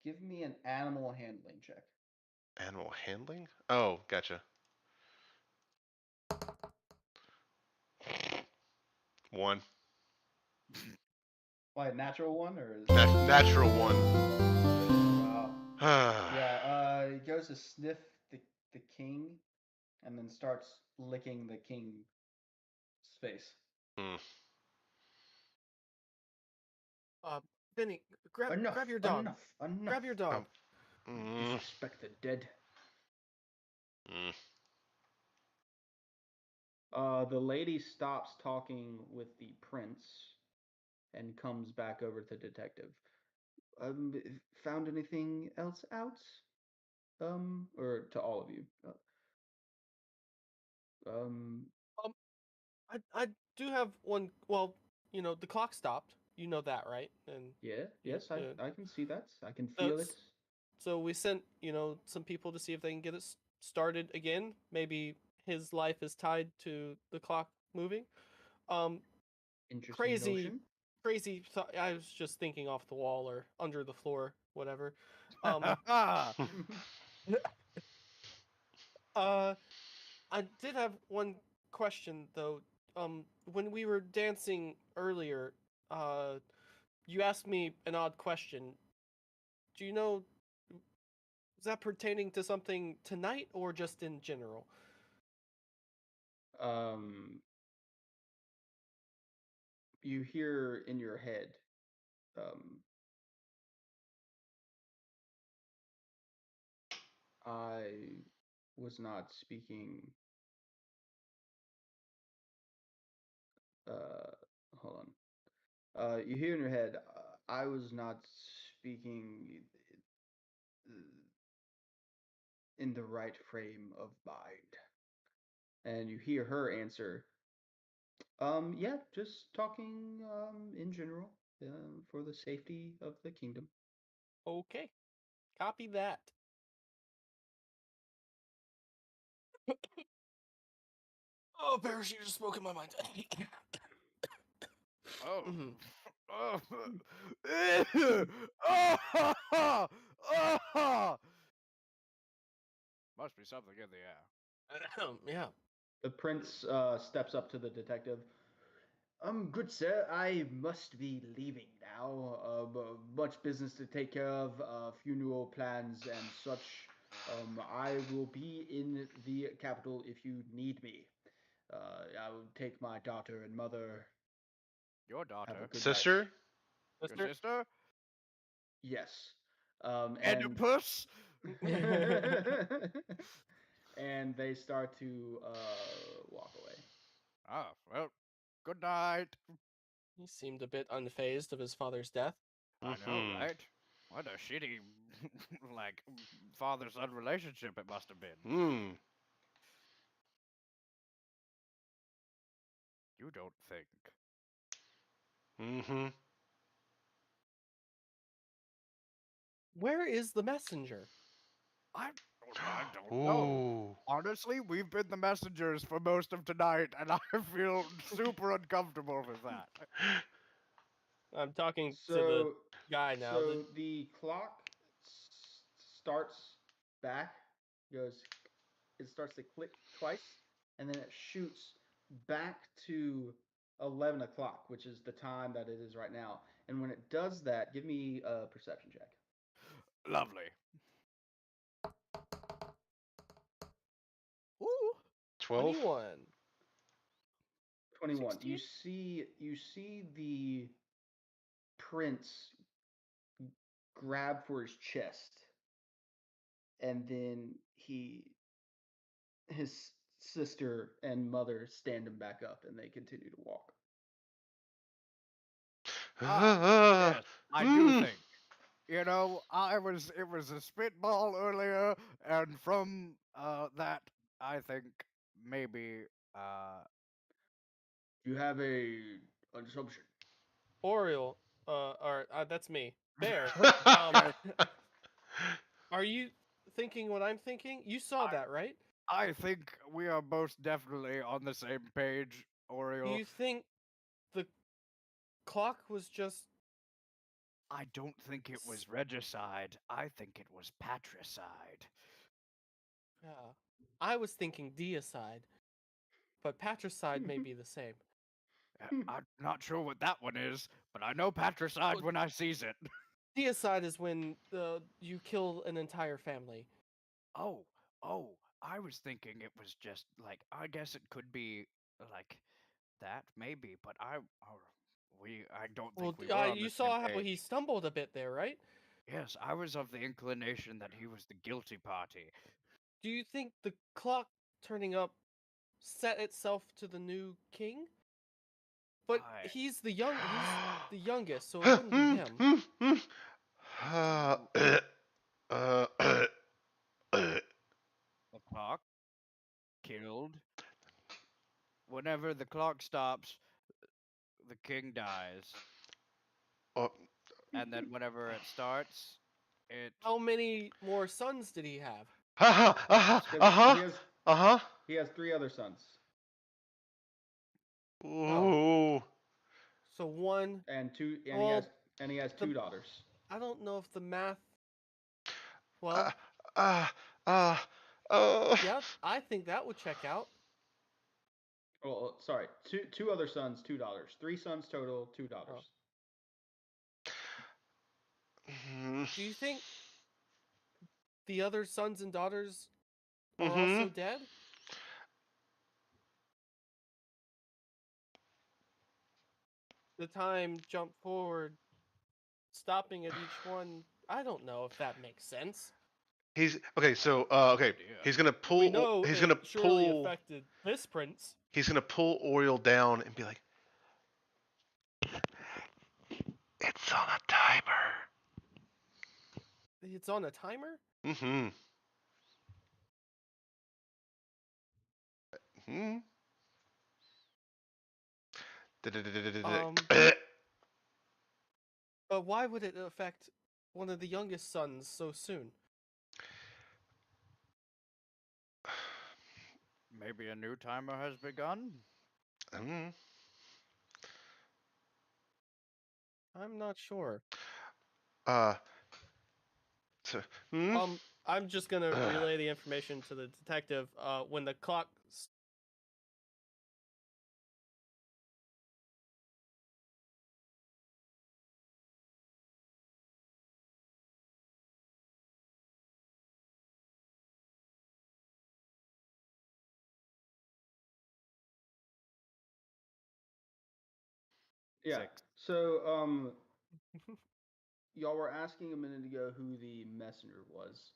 give me an animal handling check. Animal handling? Oh, gotcha. One. Why, a natural one or is Natural one. wow. Yeah, he goes to sniff the king and then starts licking the king's face. Hmm. Uh, Benny, Enough, grab your dog. enough, enough. Grab your dog. Um, mm, Disrespect the dead. mm. The lady stops talking with the prince and comes back over to the detective. Um, Found anything else out? Or to all of you. Um, Um, I do have one. Well, the clock stopped. You know that, right? And yeah, you, yes, I can see that. I can so feel it. so we sent some people to see if they can get it started again. Maybe his life is tied to the clock moving. Um, Interesting crazy, notion. crazy. I was just thinking off the wall or under the floor, whatever. Um, uh, I did have one question though. When we were dancing earlier, you asked me an odd question. Do you know, is that pertaining to something tonight or just in general? um, you hear in your head, um, I was not speaking. Uh, Hold on. You hear in your head, I was not speaking in the right frame of mind. And you hear her answer, yeah, just talking in general, for the safety of the kingdom. Okay, copy that. Oh, parachute just spoke in my mind. Oh. Mhm. Oh. Oh. Oh. Must be something in the air. Yeah. The prince steps up to the detective. Good sir, I must be leaving now. Much business to take care of, funeral plans and such. I will be in the capital if you need me. I will take my daughter and mother. Your Have a daughter, good night. Sister? your Sister? sister, Yes. and And puss. and they start to walk away. Ah, well, good night. He seemed a bit unfazed of his father's death. I know, Mm-hmm. right? What a shitty, like, father-son relationship it must have been. Hmm. You don't think. Mm-hmm. Where is the messenger? I don't know. Ooh. Honestly, we've been the messengers for most of tonight, and I feel super uncomfortable with that. I'm talking to the So, guy now. the clock starts back, goes, it starts to click twice, and then it shoots back to 11 o'clock, which is the time that it is right now. And when it does that, give me a perception check. Lovely. Ooh, 12? 21. 21. 16? You see the prince grab for his chest, and then his sister and mother stand him back up, and they continue to walk. Yes, I do think. You know, I was it was a spitball earlier, and from that, I think maybe You have an assumption. Oriole, or that's me. Bear, yes, are you thinking what I'm thinking? You saw that, right? I think we are most definitely on the same page, Do Oriole. you think the clock was just I don't think it s- was regicide. I think it was patricide. yeah. I was thinking deicide, but patricide may be the same. I'm not sure what that one is, but I know patricide Well, when I sees it. deicide is when you kill an entire family. Oh, oh, I was thinking it was just like I guess it could be like that maybe, but I don't think Well, we were on you the same saw how he page. stumbled a bit there, right? Yes, I was of the inclination that he was the guilty party. Do you think the clock turning up set itself to the new king? But I he's the youngest, so it wouldn't be him. you the clock killed. Whenever the clock stops, the king dies. Oh, And then whenever it starts, it How many more sons did he have? He has uh-huh. he has three other sons Oh, Ooh. so one. and two, Well, and he has the two daughters. I don't know if the math. Uh, Well, uh, uh, uh. yeah, I think that would check out. Well, sorry, two other sons, two daughters, three sons total, two Oh. daughters. Do you think the other sons and daughters are Mm-hmm. also dead? The time jump forward, stopping at each one. I don't know if that makes sense. He's okay. So no okay, idea. he's gonna We pull. know He's it gonna surely pull. affected this prince. He's gonna pull Oriole down and be like, "It's on a timer." It's on a timer? Mm-hmm. Hmm. Um, but why would it affect one of the youngest sons so soon? Maybe a new timer has begun. Hmm. I'm not sure. Uh. So, hmm. I'm just gonna relay the information to the detective. When the clock Yeah. Six. So y'all were asking a minute ago who the messenger was.